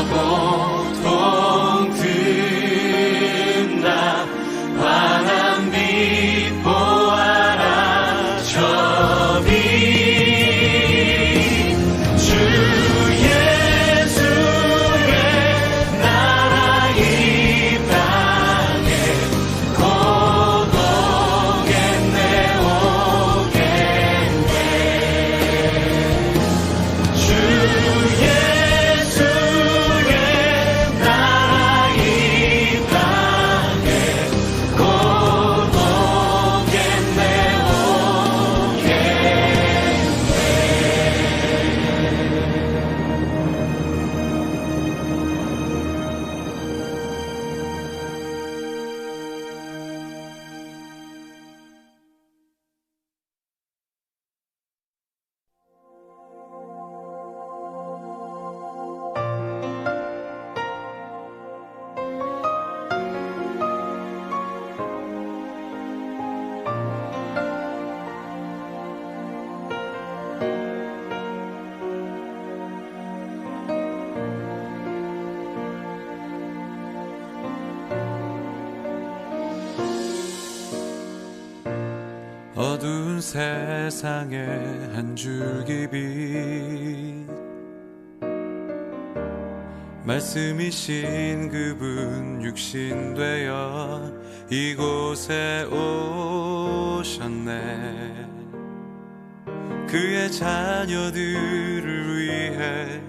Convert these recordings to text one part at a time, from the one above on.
고통 끝나 환한 빛 보아라 저 빛 주 예수의 나라 이 땅에 고독했네 오겠네 주 예수의 나라 이 땅에 고독했네 어두운 세상에 한 줄기 빛 말씀이신 그분 육신 되어 이곳에 오셨네 그의 자녀들을 위해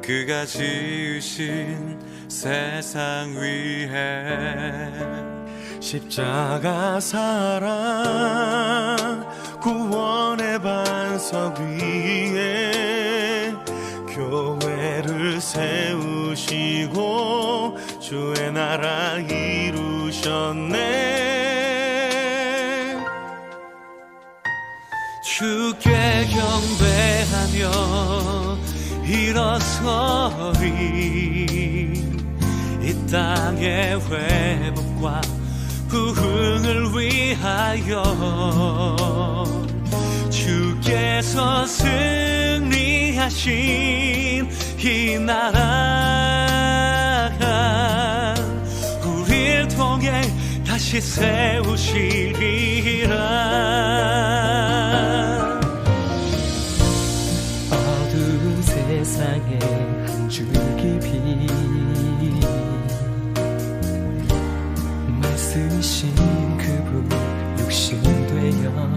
그가 지으신 세상 위해 십자가 사랑 구원의 반석 위에 교회를 세우시고 주의 나라 이루셨네 주께 경배하며 일어서리 이 땅의 회복과 부흥을 위하여 주께서 승리하신 이 나라가 우리를 통해 다시 세우시리라 어두운 세상에 한 줄기 빛 말씀이신 그분 육신 되어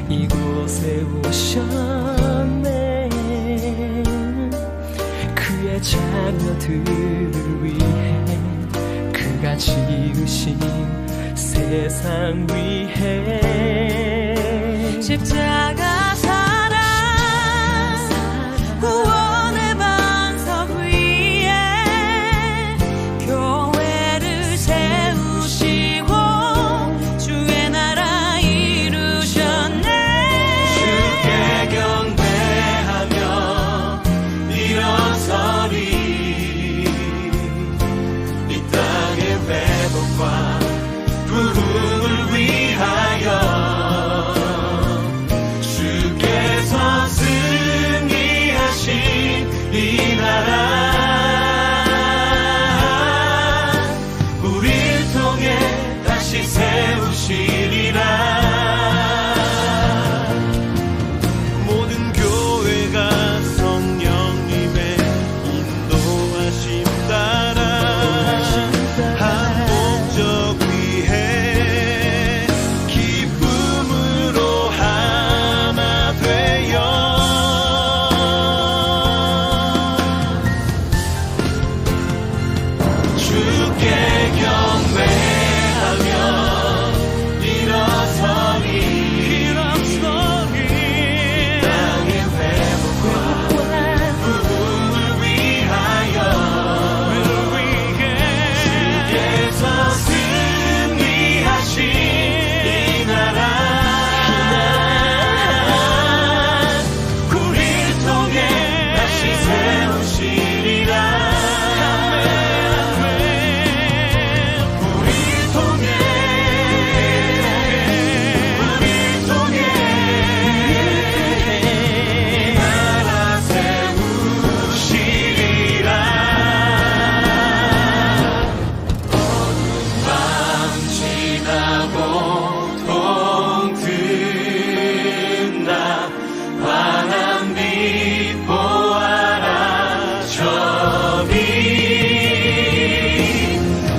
이곳에 오셨네 그의 자녀들을 위해 그가 지으신 세상 위해 십자가 사랑 구원의 반석 위에 교회를 세우시고 주의 나라 이루셨네 주께 경배하며 일어서리 이 땅의 회복과 부흥을 위하여 주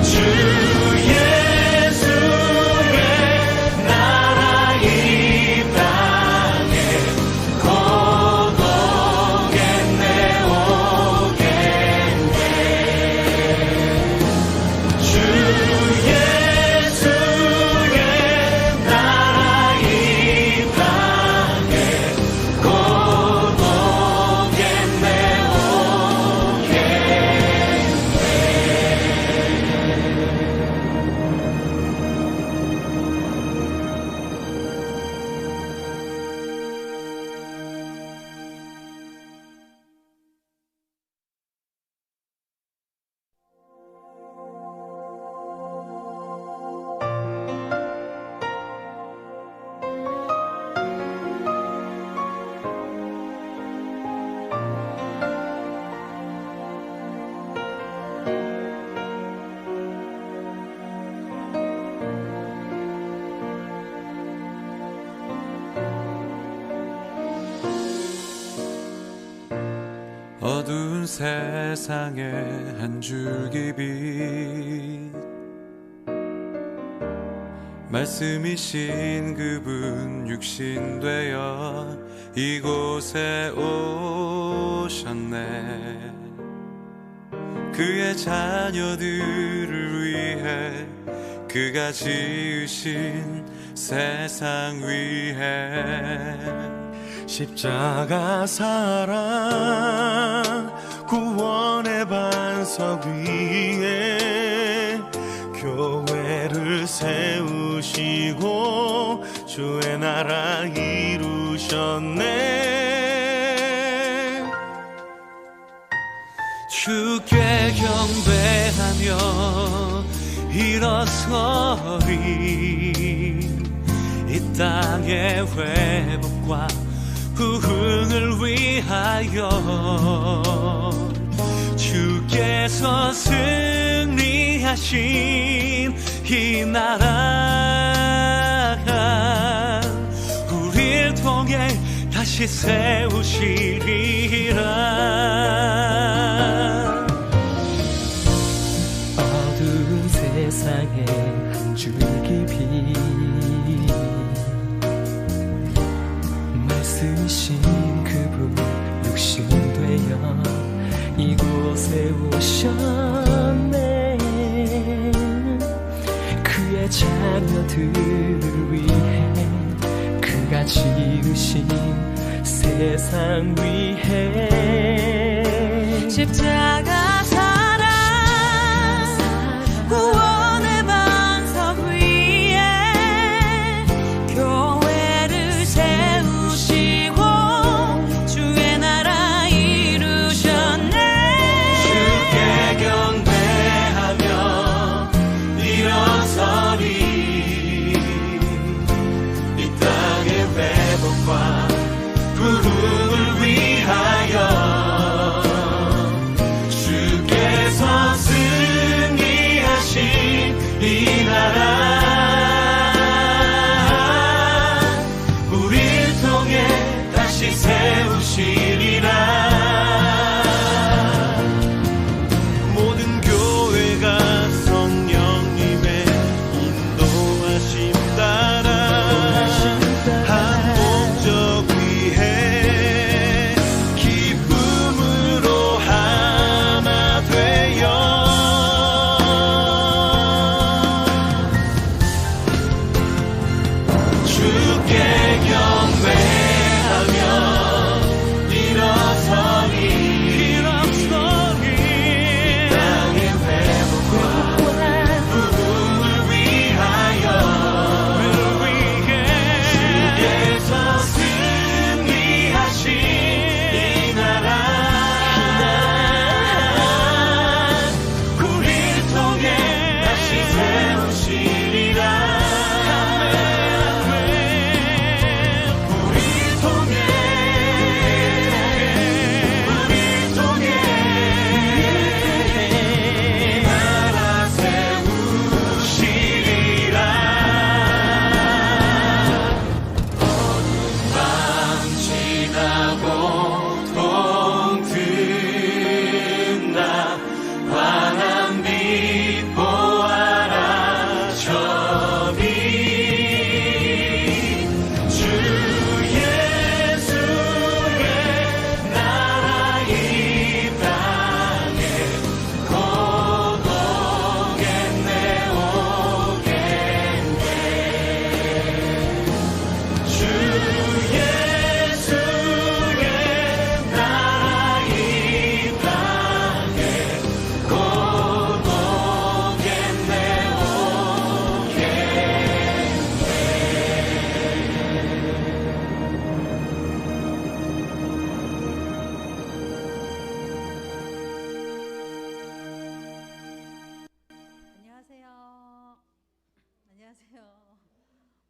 주 예수의 나라 이 땅에 곧 오겠네 오겠네 주 예수의 나라 이 땅에 곧 오겠네 어두운 세상에 한 줄기 빛 말씀이신 그분 육신 되어 이곳에 오셨네 그의 자녀들을 위해 그가 지으신 세상 위에 십자가 사랑 구원의 반석 위에 교회를 세우시고 주의 나라 이루셨네 주께 경배하며 일어서리 이 땅의 회복과 부흥을 위하여 주께서 승리하신 이 나라 우리를 통해 다시 세우시리라 어두운 세상에 한 줄기 빛 말씀이신 그분 육신 되어 이곳에 오셨네 그의 자녀들을 위해 그가 지으신 세상 위에 십자가 사랑 구원의 반석 위에 교회를 세우시고 주의 나라 이루셨네 주께 경배하며 일어서리 이 땅의 회복과 부흥을 위하여 주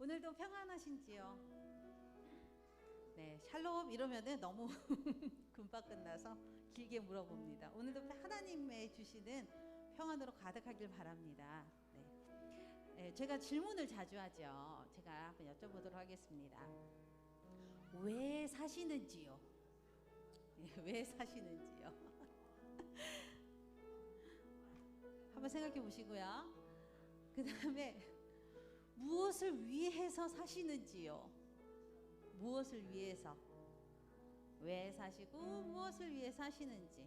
오늘도 평안하신지요? 네, 샬롬 이러면은 너무 금방 끝나서 길게 물어봅니다. 오늘도 하나님의 주시는 평안으로 가득하길 바랍니다. 네, 제가 질문을 자주 하죠. 제가 한번 여쭤보도록 하겠습니다. 왜 사시는지요? 왜 사시는지요? 한번 생각해 보시고요. 그 다음에 무엇을 위해서 사시는지요? 무엇을 위해서? 왜 사시고 무엇을 위해 사시는지,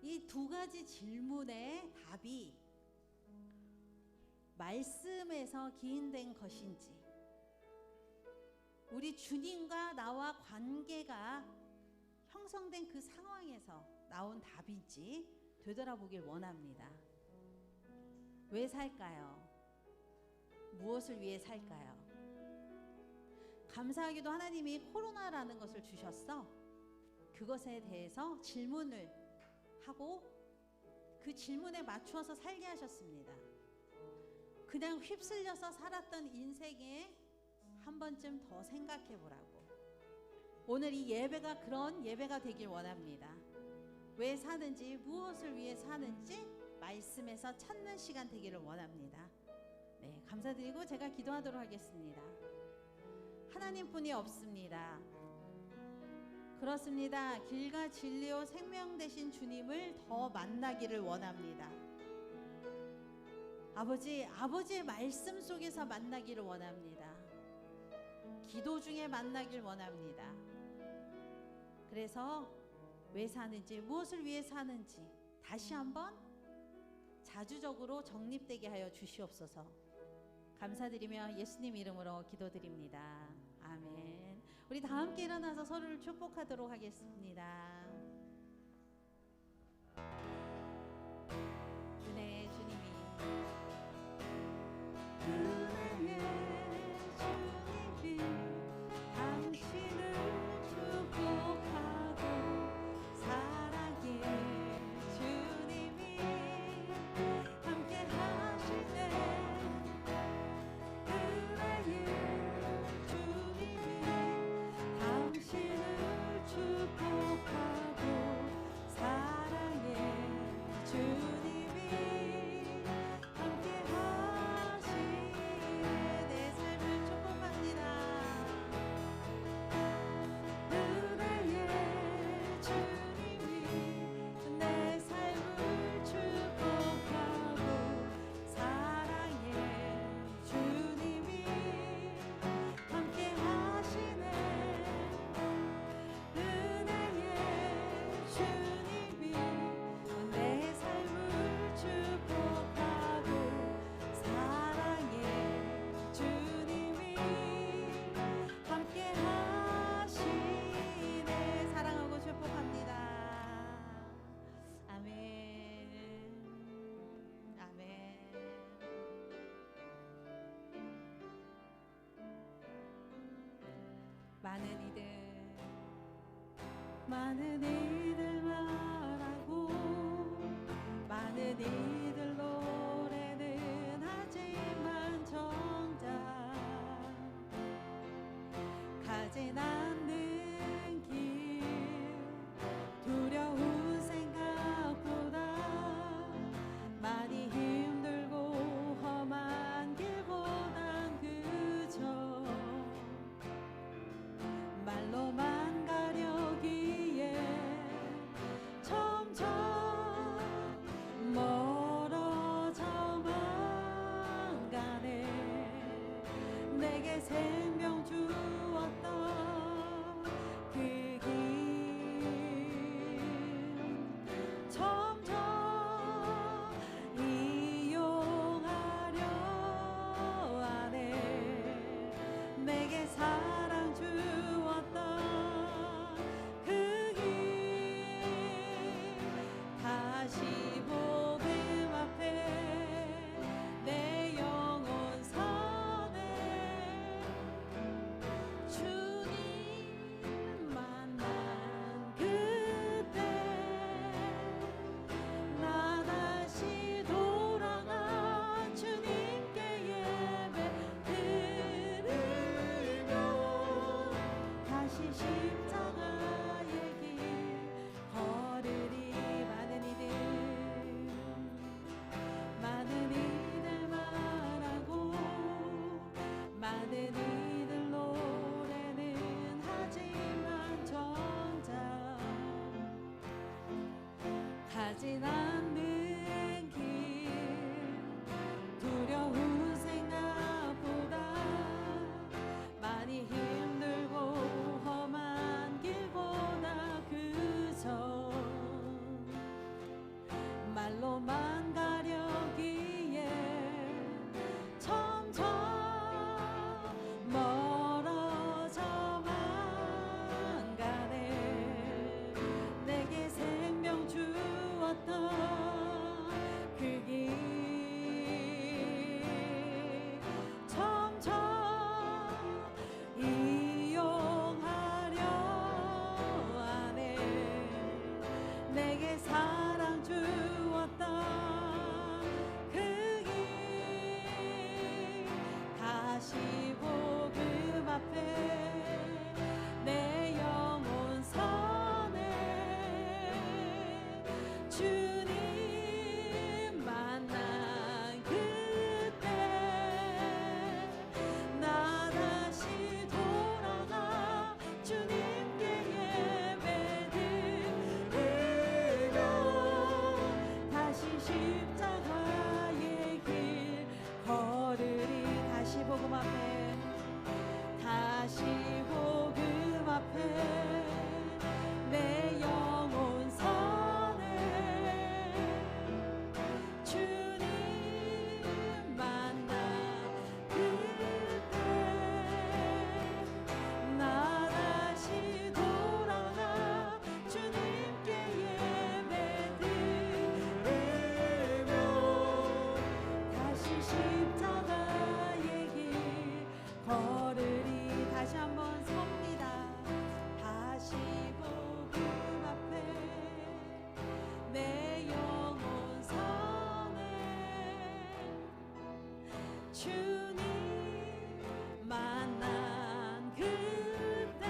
이 두 가지 질문의 답이 말씀에서 기인된 것인지, 우리 주님과 나와 관계가 형성된 그 상황에서 나온 답인지 되돌아보길 원합니다. 왜 살까요? 무엇을 위해 살까요? 감사하게도 하나님이 코로나라는 것을 주셨어. 그것에 대해서 질문을 하고 그 질문에 맞추어서 살게 하셨습니다. 그냥 휩쓸려서 살았던 인생에 한 번쯤 더 생각해 보라고. 오늘 이 예배가 그런 예배가 되길 원합니다. 왜 사는지, 무엇을 위해 사는지 말씀에서 찾는 시간 되기를 원합니다. 네, 감사드리고 제가 기도하도록 하겠습니다. 하나님뿐이 없습니다. 그렇습니다. 길과 진리요 생명 되신 주님을 더 만나기를 원합니다. 아버지의 말씀 속에서 만나기를 원합니다. 기도 중에 만나길 원합니다. 그래서 왜 사는지, 무엇을 위해 사는지 다시 한번 자주적으로 정립되게 하여 주시옵소서. 감사드리며 예수님 이름으로 기도드립니다. 아멘. 우리 다 함께 일어나서 서로를 축복하도록 하겠습니다. 은혜의 주님이, 은혜의 주님이 당신을 축복하고, 사랑의 주님이 함께 하시네. 많은 이들 말하고 많은 이들 노래는 하지만 정작 가진 않는 길, 두려운 생각보다 많이 힘들고 험한 길보단 그저 말로만 가려기에 가진 않는 길 두려운 생각보다 많이 힘들고 험한 길보다 그저 말로만 가려기에 점점 멀어져만 가네. 내게 생명 주었던 그 길 점점 이용하려 하네. 내게 사랑 주었던 그 길 다시 복음 앞에 내 영혼 선에 주님 만난 그때 나 다시 돌아가 주님께 예배드리며 다시 십자가의 길 걸으리. 다시 복음 앞에 다시 복음 앞에 내 영혼 선에 주님 만나 그때 나 다시 돌아가 주님께 예배드리며 다시 십자가의 길 걸으리. 다시 한번 섭니다. 다시 복음 앞에 내 영혼 선에 주님 만난 그때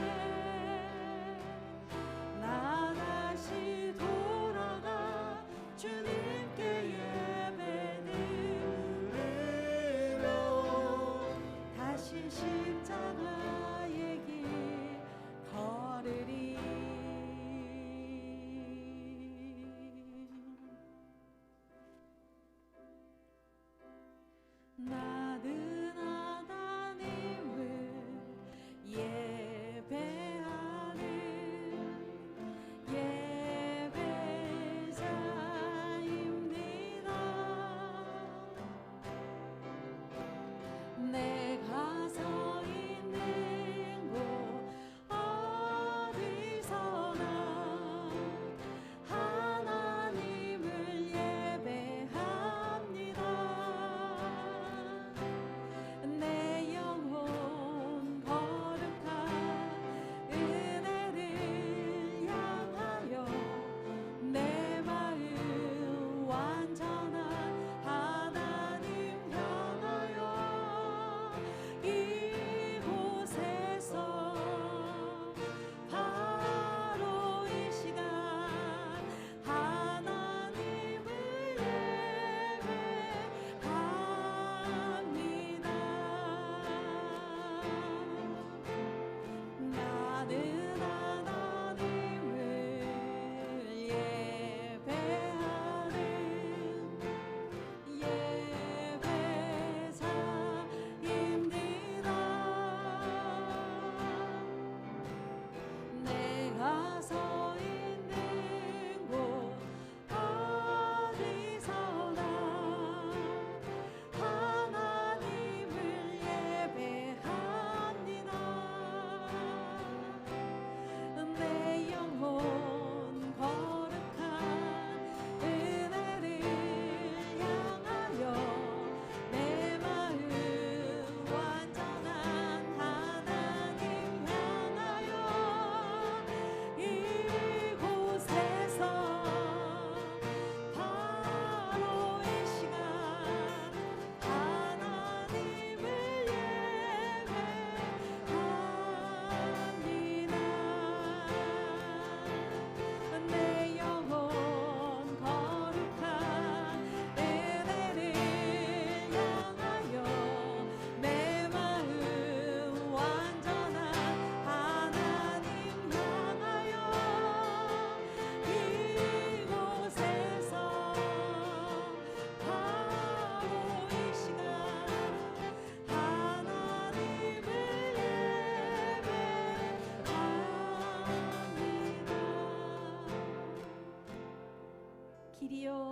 나 다시 돌아가 주님께 예배드리며 다시 십자가의 길 걸으리. 나는 하나님을 예배하는 예배자입니다. 내가 서 있는 곳 어디서나 하나님을 예배합니다.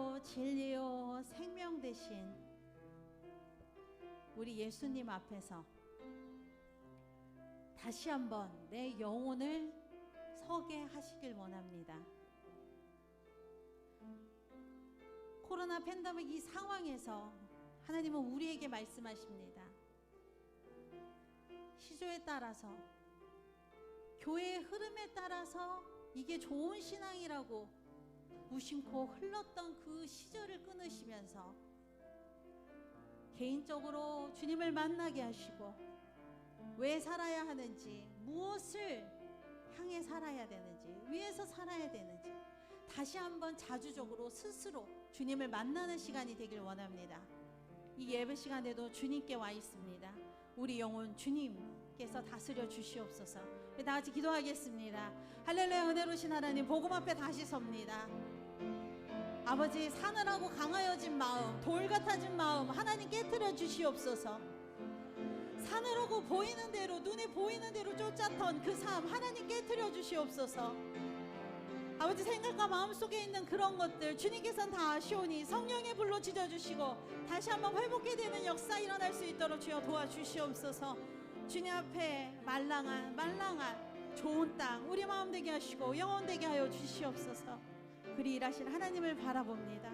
길이요 진리요 생명 되신 우리 예수님 앞에서 다시 한번 내 영혼을 서게 하시길 원합니다. 코로나 팬데믹 이 상황에서 하나님은 우리에게 말씀하십니다. 시조에 따라서, 교회의 흐름에 따라서 이게 좋은 신앙이라고 무심코 흘렀던 그 시절을 끊으시면서 개인적으로 주님을 만나게 하시고, 왜 살아야 하는지, 무엇을 향해 살아야 되는지, 위에서 살아야 되는지 다시 한번 자주적으로 스스로 주님을 만나는 시간이 되길 원합니다. 이 예배 시간에도 주님께 와 있습니다. 우리 영혼 주님께서 다스려 주시옵소서. 다 같이 기도하겠습니다. 할렐루야. 은혜로우신 하나님, 복음 앞에 다시 섭니다. 아버지, 사느라고 강하여진 마음, 돌 같아진 마음 하나님 깨트려 주시옵소서. 사느라고 보이는 대로, 눈에 보이는 대로 쫓았던 그 삶 하나님 깨트려 주시옵소서. 아버지, 생각과 마음속에 있는 그런 것들 주님께서는 다 아시오니 성령의 불로 지져주시고 다시 한번 회복해 되는 역사 일어날 수 있도록 주여 도와주시옵소서. 주님 앞에 말랑한 좋은 땅 우리 마음 되게 하시고 영혼 되게 하여 주시옵소서. 그리 일하신 하나님을 바라봅니다.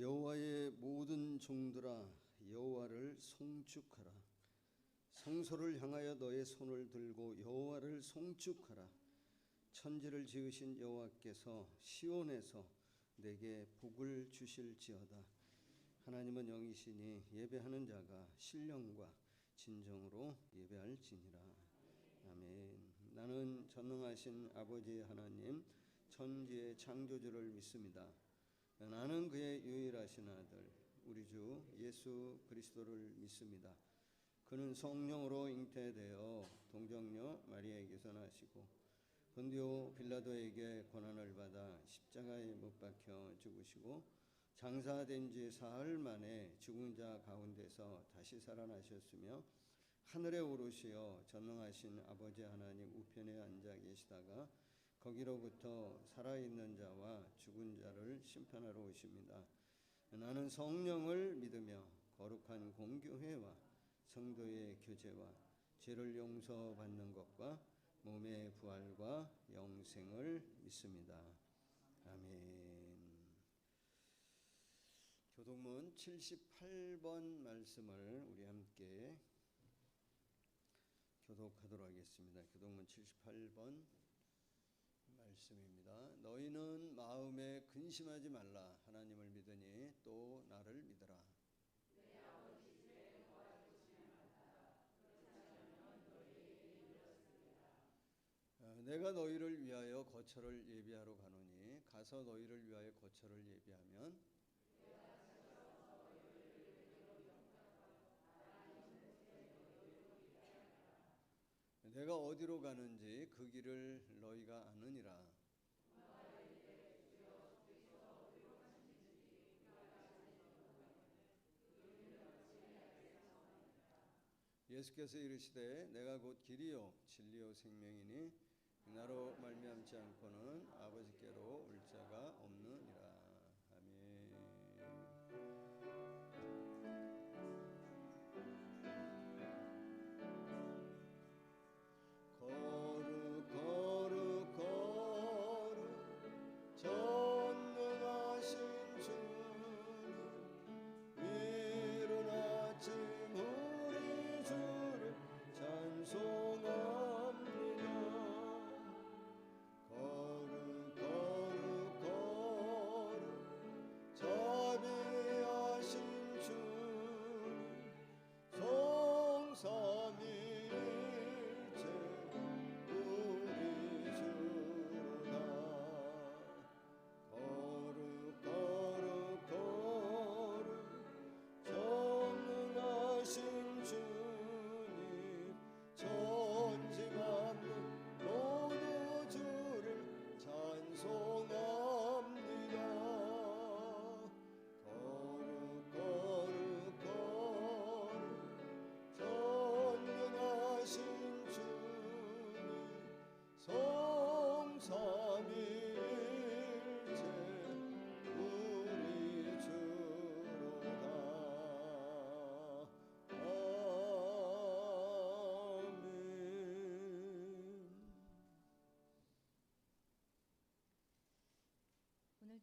여호와의 모든 종들아, 여호와를 송축하라. 성소를 향하여 너의 손을 들고 여호와를 송축하라. 천지를 지으신 여호와께서 시온에서 내게 복을 주실지어다. 하나님은 영이시니 예배하는 자가 신령과 진정으로 예배할지니라. 아멘. 나는 전능하신 아버지 하나님, 천지의 창조주를 믿습니다. 나는 그의 유일하신 아들 우리 주 예수 그리스도를 믿습니다. 그는 성령으로 잉태되어 동정녀 마리아에게서 나시고 본디오 빌라도에게 고난을 받아 십자가에 못 박혀 죽으시고 장사된 지 사흘 만에 죽은 자 가운데서 다시 살아나셨으며 하늘에 오르시어 전능하신 아버지 하나님 우편에 앉아 계시다가 거기로부터 살아있는 자와 죽은 자를 심판하러 오십니다. 나는 성령을 믿으며 거룩한 공교회와 성도의 교제와 죄를 용서받는 것과 몸의 부활과 영생을 믿습니다. 아멘. 교독문 78번 말씀을 우리 함께 교독하도록 하겠습니다. 교독문 78번 말씀입니다. 너희는 마음에 근심하지 말라. 하나님을 믿으니 또 나를 믿으라. 내가 너희를 위하여 거처를 예비하러 가노니 가서 너희를 위하여 거처를 예비하면 내가 어디로 가는지 그 길을 너희가 아느니라. 예수께서 이르시되 내가 곧 길이요 진리요 생명이니 나로 말미암지 않고는 아버지께로 올 자가 없느니라. 아멘. 거룩 거룩 거룩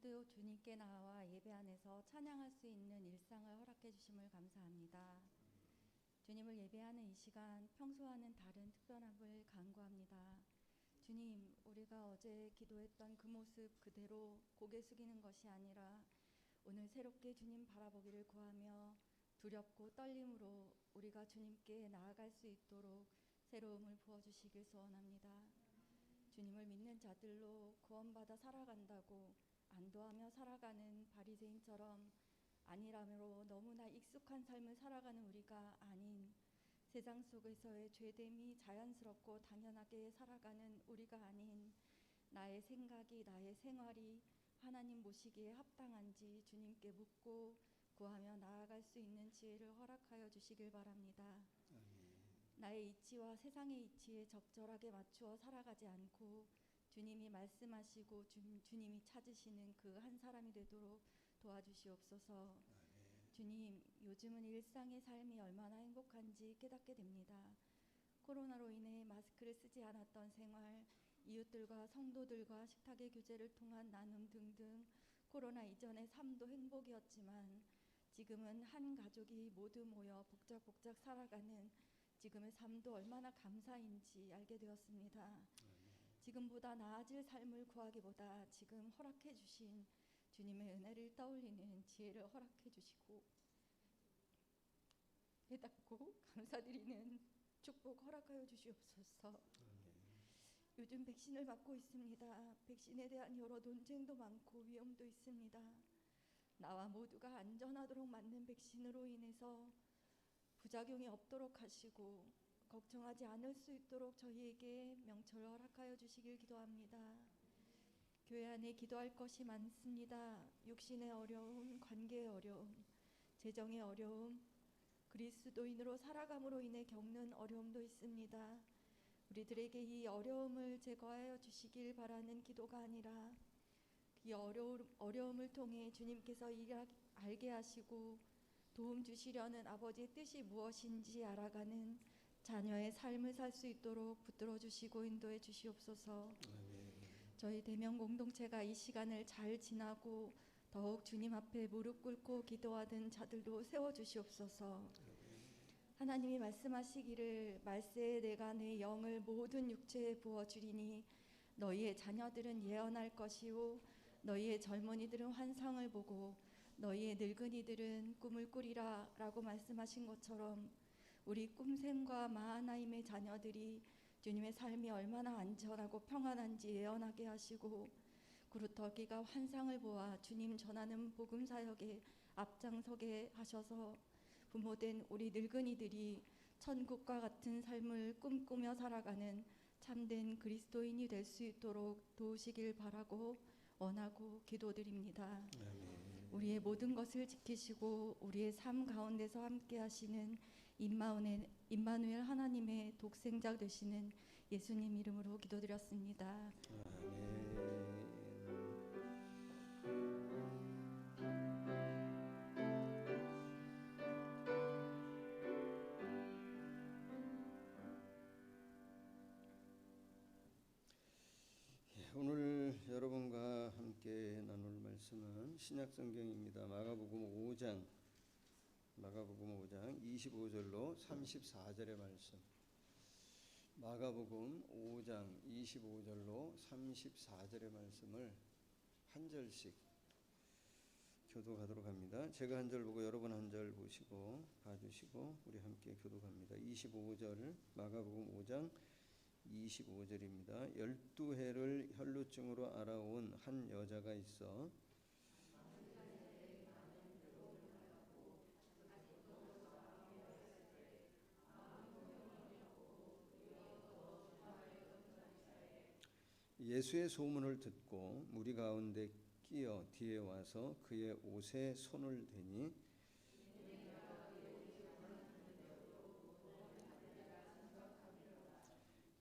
모두 주님께 나와 예배 안에서 찬양할 수 있는 일상을 허락해 주심을 감사합니다. 주님을 예배하는 이 시간 평소와는 다른 특별함을 간구합니다. 주님, 우리가 어제 기도했던 그 모습 그대로 고개 숙이는 것이 아니라 오늘 새롭게 주님 바라보기를 구하며 두렵고 떨림으로 우리가 주님께 나아갈 수 있도록 새로움을 부어주시길 소원합니다. 주님을 믿는 자들로 구원받아 살아간다고 안도하며 살아가는 바리새인처럼 아니라므로 너무나 익숙한 삶을 살아가는 우리가 아닌 세상 속에서의 죄됨이 자연스럽고 당연하게 살아가는 우리가 아닌 나의 생각이 나의 생활이 하나님 모시기에 합당한지 주님께 묻고 구하며 나아갈 수 있는 지혜를 허락하여 주시길 바랍니다. 나의 이치와 세상의 이치에 적절하게 맞추어 살아가지 않고 주님이 말씀하시고 주님이 찾으시는 그 한 사람이 되도록 도와주시옵소서. 주님, 요즘은 일상의 삶이 얼마나 행복한지 깨닫게 됩니다. 코로나로 인해 마스크를 쓰지 않았던 생활, 이웃들과 성도들과 식탁의 교제를 통한 나눔 등등 코로나 이전의 삶도 행복이었지만 지금은 한 가족이 모두 모여 복작복작 살아가는 지금의 삶도 얼마나 감사인지 알게 되었습니다. 지금보다 나아질 삶을 구하기보다 지금 허락해 주신 주님의 은혜를 떠올리는 지혜를 허락해 주시고 깨닫고 감사드리는 축복 허락하여 주시옵소서. 요즘 백신을 맞고 있습니다. 백신에 대한 여러 논쟁도 많고 위험도 있습니다. 나와 모두가 안전하도록 맞는 백신으로 인해서 부작용이 없도록 하시고 걱정하지 않을 수 있도록 저희에게 명철을 허락하여 주시길 기도합니다. 교회 안에 기도할 것이 많습니다. 육신의 어려움, 관계의 어려움, 재정의 어려움, 그리스도인으로 살아감으로 인해 겪는 어려움도 있습니다. 우리들에게 이 어려움을 제거하여 주시길 바라는 기도가 아니라 이 어려움을 통해 주님께서 알게 하시고 도움 주시려는 아버지의 뜻이 무엇인지 알아가는 자녀의 삶을 살 수 있도록 붙들어 주시고 인도해 주시옵소서. 저희 대면 공동체가 이 시간을 잘 지나고 더욱 주님 앞에 무릎 꿇고 기도하던 자들도 세워 주시옵소서. 하나님이 말씀하시기를 말세에 내가 내 영을 모든 육체에 부어주리니 너희의 자녀들은 예언할 것이요 너희의 젊은이들은 환상을 보고 너희의 늙은이들은 꿈을 꾸리라 라고 말씀하신 것처럼 우리 꿈샘과 마하나임의 자녀들이 주님의 삶이 얼마나 안전하고 평안한지 예언하게 하시고 구루터기가 환상을 보아 주님 전하는 복음 사역에 앞장서게 하셔서 부모된 우리 늙은이들이 천국과 같은 삶을 꿈꾸며 살아가는 참된 그리스도인이 될 수 있도록 도우시길 바라고 원하고 기도드립니다. 우리의 모든 것을 지키시고 우리의 삶 가운데서 함께 하시는 임마누엘 하나님의 독생자 되시는 예수님 이름으로 기도드렸습니다. 오늘 여러분과 함께 나눌 말씀은 신약성경입니다. 마가복음 5장 25절로 34절의 말씀. 마가복음 5장 25절로 34절의 말씀을 한 절씩 교독하도록 합니다. 제가 한 절 보고 여러분 한 절 보시고 봐주시고 우리 함께 교독합니다. 25절 마가복음 5장 25절입니다. 12해를 혈루증으로 알아온 한 여자가 있어 예수의 소문을 듣고 무리 가운데 끼어 뒤에 와서 그의 옷에 손을 대니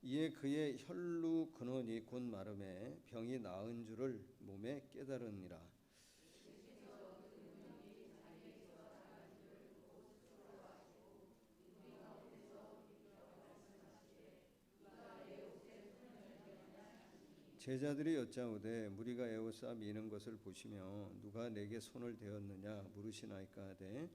이에 그의 혈루 근원이 곧 마름에 병이 나은 줄을 몸에 깨달으니라. 제자들이 여짜오되 무리가 에워싸 미는 것을 보시며 누가 내게 손을 대었느냐 물으시나이까 하되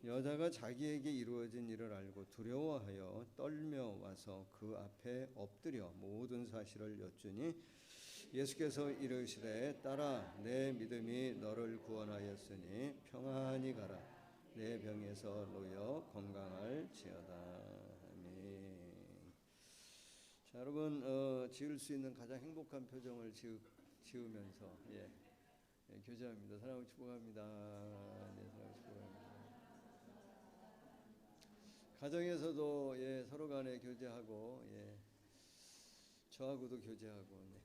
여자가 자기에게 이루어진 일을 알고 두려워하여 떨며 와서 그 앞에 엎드려 모든 사실을 여쭈니 예수께서 이르시되 딸아 내 믿음이 너를 구원하였으니 평안히 가라 내 병에서 놓여 건강할지어다. 아멘. 자, 여러분 지을 수 있는 가장 행복한 표정을 지으면서 교제합니다. 사랑하고 축복합니다. 네, 사랑하고 축복합니다. 가정에서도 서로 간에 교제하고 저하고도 교제하고.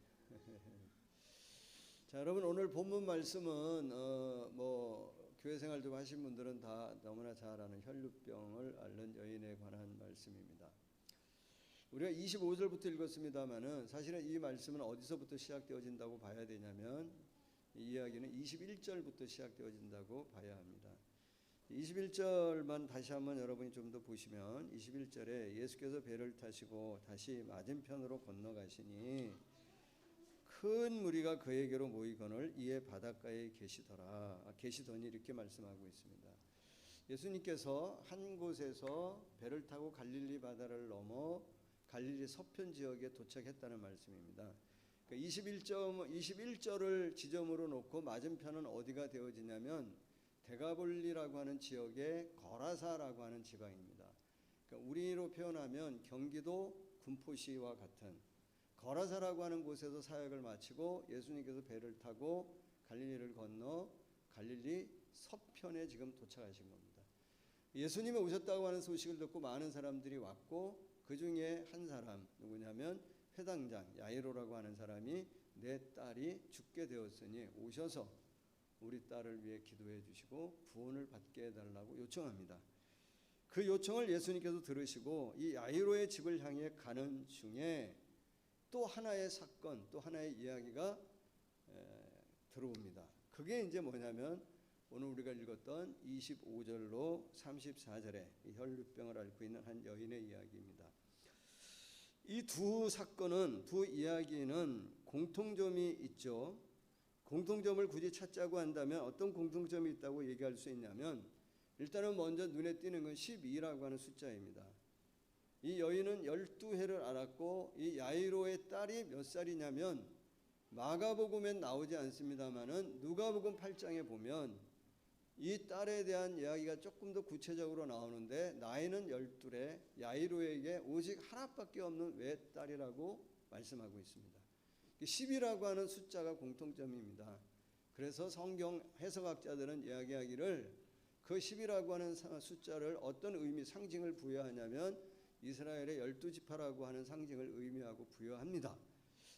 자, 여러분 오늘 본문 말씀은 교회 생활 좀 하신 분들은 다 너무나 잘 아는 혈루병을 앓는 여인에 관한 말씀입니다. 우리가 25절부터 읽었습니다마는 사실은 이 말씀은 어디서부터 시작되어진다고 봐야 되냐면 이 이야기는 21절부터 시작되어진다고 봐야 합니다. 21절만 다시 한번 여러분이 좀 더 보시면 21절에 예수께서 배를 타시고 다시 맞은편으로 건너가시니 큰 무리가 그에게로 모이거늘 이에 바닷가에 계시더니 이렇게 말씀하고 있습니다. 예수님께서 한 곳에서 배를 타고 갈릴리 바다를 넘어 갈릴리 서편 지역에 도착했다는 말씀입니다. 그러니까 21절을 지점으로 놓고 맞은편은 어디가 되어지냐면 데가볼리라고 하는 지역의 거라사라고 하는 지방입니다. 그러니까 우리로 표현하면 경기도 군포시와 같은 거라사라고 하는 곳에서 사역을 마치고 예수님께서 배를 타고 갈릴리를 건너 갈릴리 서편에 지금 도착하신 겁니다. 예수님이 오셨다고 하는 소식을 듣고 많은 사람들이 왔고 그 중에 한 사람 누구냐면 회당장 야이로라고 하는 사람이 내 딸이 죽게 되었으니 오셔서 우리 딸을 위해 기도해 주시고 구원을 받게 해달라고 요청합니다. 그 요청을 예수님께서 들으시고 이 야이로의 집을 향해 가는 중에 또 하나의 사건, 또 하나의 이야기가 들어옵니다. 그게 이제 뭐냐면 오늘 우리가 읽었던 25절로 34절에 혈루병을 앓고 있는 한 여인의 이야기입니다. 이 두 사건은, 두 이야기는 공통점이 있죠. 공통점을 굳이 찾자고 한다면 어떤 공통점이 있다고 얘기할 수 있냐면 일단은 먼저 눈에 띄는 건 12라고 하는 숫자입니다. 이 여인은 12해를 앓았고 이 야이로의 딸이 몇 살이냐면 마가복음엔 나오지 않습니다만은 누가복음 8장에 보면 이 딸에 대한 이야기가 조금 더 구체적으로 나오는데 나이는 12에 야이로에게 오직 하나밖에 없는 외딸이라고 말씀하고 있습니다. 10이라고 하는 숫자가 공통점입니다. 그래서 성경 해석학자들은 이야기하기를 그 10이라고 하는 숫자를 어떤 의미, 상징을 부여하냐면 이스라엘의 12지파라고 하는 상징을 의미하고 부여합니다.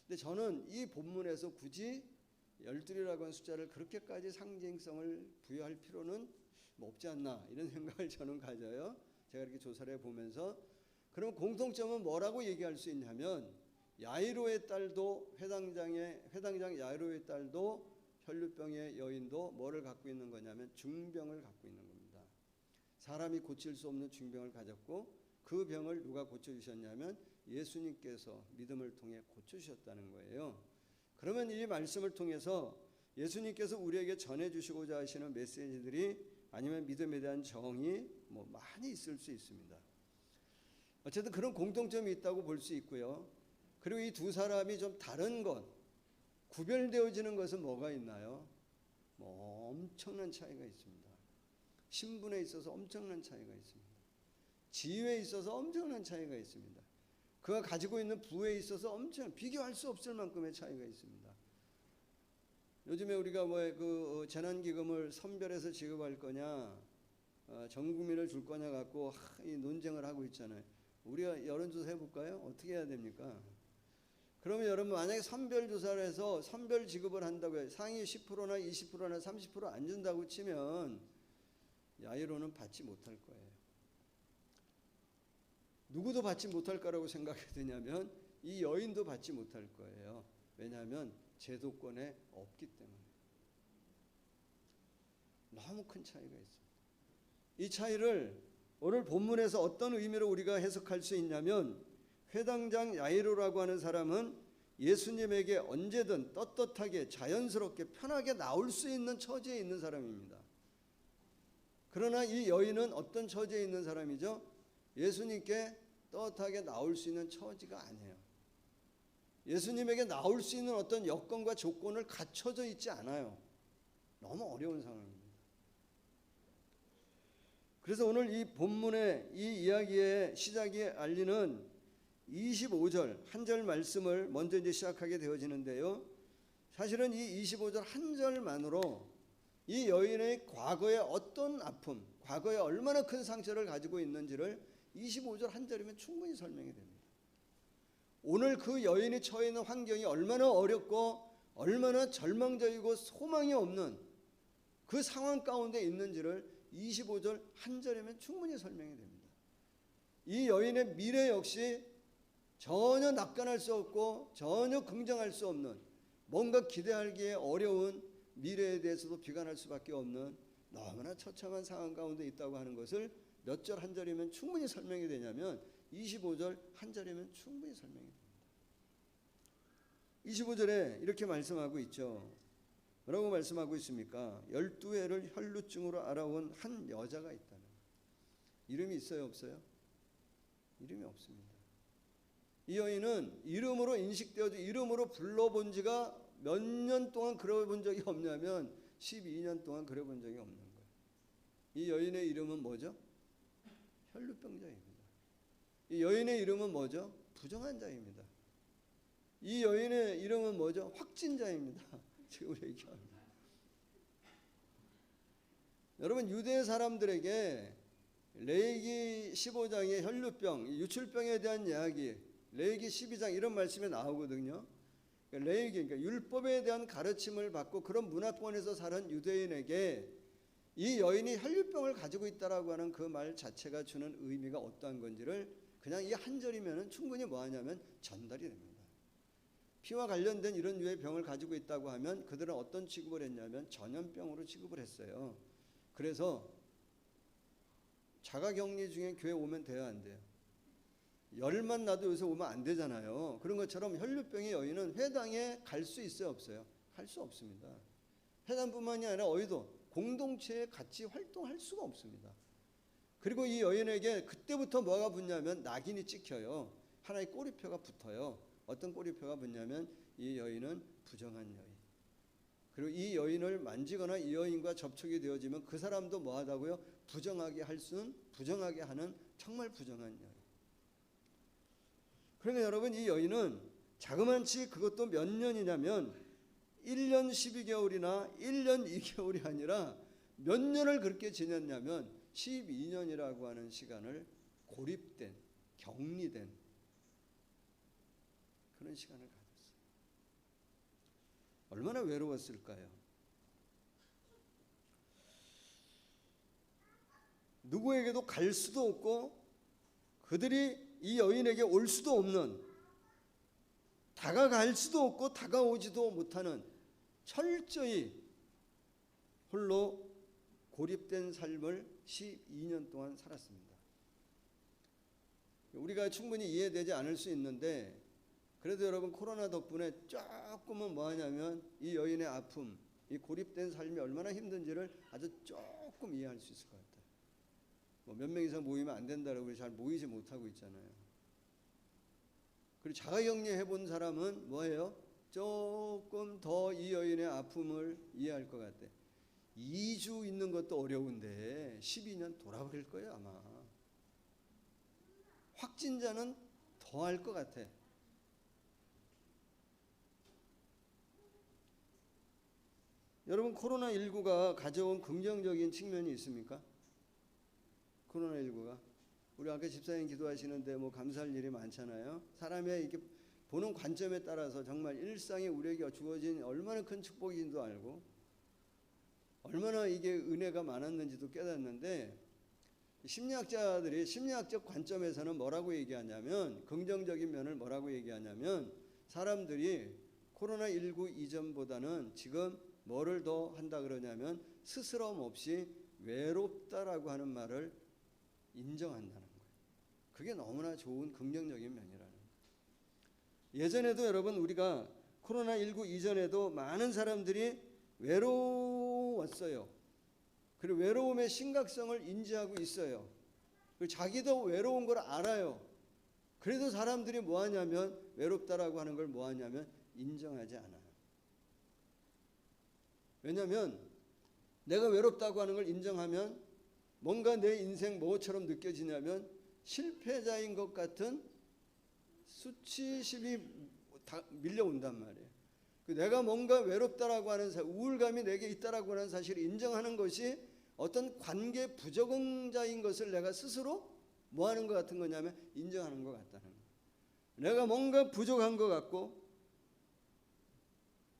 근데 저는 이 본문에서 굳이 12이라고 하는 숫자를 그렇게까지 상징성을 부여할 필요는 없지 않나 이런 생각을 저는 가져요. 제가 이렇게 조사를 해보면서 그럼 공통점은 뭐라고 얘기할 수 있냐면 야이로의 딸도 회당장 야이로의 딸도 혈루병의 여인도 뭐를 갖고 있는 거냐면 중병을 갖고 있는 겁니다. 사람이 고칠 수 없는 중병을 가졌고 그 병을 누가 고쳐주셨냐면 예수님께서 믿음을 통해 고쳐주셨다는 거예요. 그러면 이 말씀을 통해서 예수님께서 우리에게 전해주시고자 하시는 메시지들이 아니면 믿음에 대한 정의 많이 있을 수 있습니다. 어쨌든 그런 공통점이 있다고 볼 수 있고요. 그리고 이 두 사람이 좀 다른 것, 구별되어지는 것은 뭐가 있나요? 엄청난 차이가 있습니다. 신분에 있어서 엄청난 차이가 있습니다. 지위에 있어서 엄청난 차이가 있습니다. 그가 가지고 있는 부에 있어서 비교할 수 없을 만큼의 차이가 있습니다. 요즘에 우리가 재난기금을 선별해서 지급할 거냐, 전 국민을 줄 거냐 갖고 이 논쟁을 하고 있잖아요. 우리가 여론조사 해볼까요? 어떻게 해야 됩니까? 그러면 여러분 만약에 선별조사를 해서 선별 지급을 한다고 해요. 상위 10%나 20%나 30% 안 준다고 치면 야이로는 받지 못할 거예요. 누구도 받지 못할 거라고 생각이 드냐면 이 여인도 받지 못할 거예요. 왜냐하면 제도권에 없기 때문에. 너무 큰 차이가 있습니다. 이 차이를 오늘 본문에서 어떤 의미로 우리가 해석할 수 있냐면 회당장 야이로라고 하는 사람은 예수님에게 언제든 떳떳하게 자연스럽게 편하게 나올 수 있는 처지에 있는 사람입니다. 그러나 이 여인은 어떤 처지에 있는 사람이죠? 예수님께 떳떳하게 나올 수 있는 처지가 아니에요. 예수님에게 나올 수 있는 어떤 여건과 조건을 갖춰져 있지 않아요. 너무 어려운 상황입니다. 그래서 오늘 이 본문의 이 이야기의 시작이 알리는 25절 한 절 말씀을 먼저 이제 시작하게 되어지는데요. 사실은 이 25절 한 절만으로 이 여인의 과거의 어떤 아픔, 과거에 얼마나 큰 상처를 가지고 있는지를 25절 한 절이면 충분히 설명이 됩니다. 오늘 그 여인이 처해 있는 환경이 얼마나 어렵고 얼마나 절망적이고 소망이 없는 그 상황 가운데 있는지를 25절 한 절이면 충분히 설명이 됩니다. 이 여인의 미래 역시 전혀 낙관할 수 없고 전혀 긍정할 수 없는, 뭔가 기대하기에 어려운 미래에 대해서도 비관할 수밖에 없는 너무나 처참한 상황 가운데 있다고 하는 것을 몇 절 한 절이면 충분히 설명이 되냐면 25절 한 절이면 충분히 설명이 됩니다. 25절에 이렇게 말씀하고 있죠. 뭐라고 말씀하고 있습니까? 12해를 혈루증으로 알아온 한 여자가 있다는. 이름이 있어요, 없어요? 이름이 없습니다. 이 여인은 이름으로 인식되어져 이름으로 불러본 지가 몇 년 동안 그려본 적이 없냐면 12년 동안 그려본 적이 없는 거예요. 이 여인의 이름은 뭐죠? 혈루병자입니다. 이 여인의 이름은 뭐죠? 부정한 자입니다. 이 여인의 이름은 뭐죠? 확진자입니다. 지금 얘기합니다. 여러분, 유대 사람들에게 레위기 15장의 혈루병, 유출병에 대한 이야기, 레위기 12장 이런 말씀이 나오거든요. 레위기, 그러니까 율법에 대한 가르침을 받고 그런 문화권에서 사는 유대인에게 이 여인이 혈루병을 가지고 있다라고 하는 그 말 자체가 주는 의미가 어떠한 건지를 그냥 이 한 절이면 충분히 뭐하냐면 전달이 됩니다. 피와 관련된 이런 유의 병을 가지고 있다고 하면 그들은 어떤 취급을 했냐면 전염병으로 취급을 했어요. 그래서 자가격리 중에 교회 오면 돼야 안 돼요. 열만 나도 요새 오면 안 되잖아요. 그런 것처럼 혈루병의 여인은 회당에 갈 수 있어요, 없어요? 갈 수 없습니다. 회당뿐만이 아니라 어디도 공동체에 같이 활동할 수가 없습니다. 그리고 이 여인에게 그때부터 뭐가 붙냐면 낙인이 찍혀요. 하나의 꼬리표가 붙어요. 어떤 꼬리표가 붙냐면 이 여인은 부정한 여인. 그리고 이 여인을 만지거나 이 여인과 접촉이 되어지면 그 사람도 뭐하다고요? 부정하게 하는 정말 부정한 여인. 그러니까 여러분, 이 여인은 자그만치 그것도 몇 년이냐면 1년 12개월이나 1년 2개월이 아니라 몇 년을 그렇게 지냈냐면 12년이라고 하는 시간을 고립된, 격리된 그런 시간을 가졌어요. 얼마나 외로웠을까요? 누구에게도 갈 수도 없고 그들이 이 여인에게 올 수도 없는, 다가갈 수도 없고 다가오지도 못하는 철저히 홀로 고립된 삶을 12년 동안 살았습니다. 우리가 충분히 이해되지 않을 수 있는데 그래도 여러분, 코로나 덕분에 조금은 뭐하냐면 이 여인의 아픔, 이 고립된 삶이 얼마나 힘든지를 아주 조금 이해할 수 있을 것 같아요. 몇 명 이상 모이면 안 된다고 잘 모이지 못하고 있잖아요. 그리고 자가격리 해본 사람은 뭐예요? 조금 더 이 여인의 아픔을 이해할 것 같아. 2주 있는 것도 어려운데 12년 돌아버릴 거예요, 아마. 확진자는 더 할 것 같아. 여러분, 코로나19가 가져온 긍정적인 측면이 있습니까? 코로나19가 우리 아까 집사님 기도하시는데 뭐 감사할 일이 많잖아요. 사람의 이렇게 보는 관점에 따라서 정말 일상에 우리에게 주어진 얼마나 큰 축복인지도 알고 얼마나 이게 은혜가 많았는지도 깨닫는데, 심리학자들이 심리학적 관점에서는 뭐라고 얘기하냐면, 긍정적인 면을 뭐라고 얘기하냐면, 사람들이 코로나19 이전보다는 지금 뭐를 더 한다 그러냐면 스스럼 없이 외롭다라고 하는 말을 인정한다는 거예요. 그게 너무나 좋은 긍정적인 면이라는 거예요. 예전에도 여러분 우리가 코로나19 이전에도 많은 사람들이 외로웠어요. 그리고 외로움의 심각성을 인지하고 있어요. 그리고 자기도 외로운 걸 알아요. 그래도 사람들이 뭐 하냐면 외롭다라고 하는 걸 뭐 하냐면 인정하지 않아요. 왜냐하면 내가 외롭다고 하는 걸 인정하면 뭔가 내 인생 뭐처럼 느껴지냐면 실패자인 것 같은 수치심이 밀려온단 말이에요. 내가 뭔가 외롭다라고 하는 우울감이 내게 있다라고 하는 사실을 인정하는 것이 어떤 관계 부적응자인 것을 내가 스스로 뭐 하는 것 같은 거냐면 인정하는 것 같다는 거예요. 내가 뭔가 부족한 것 같고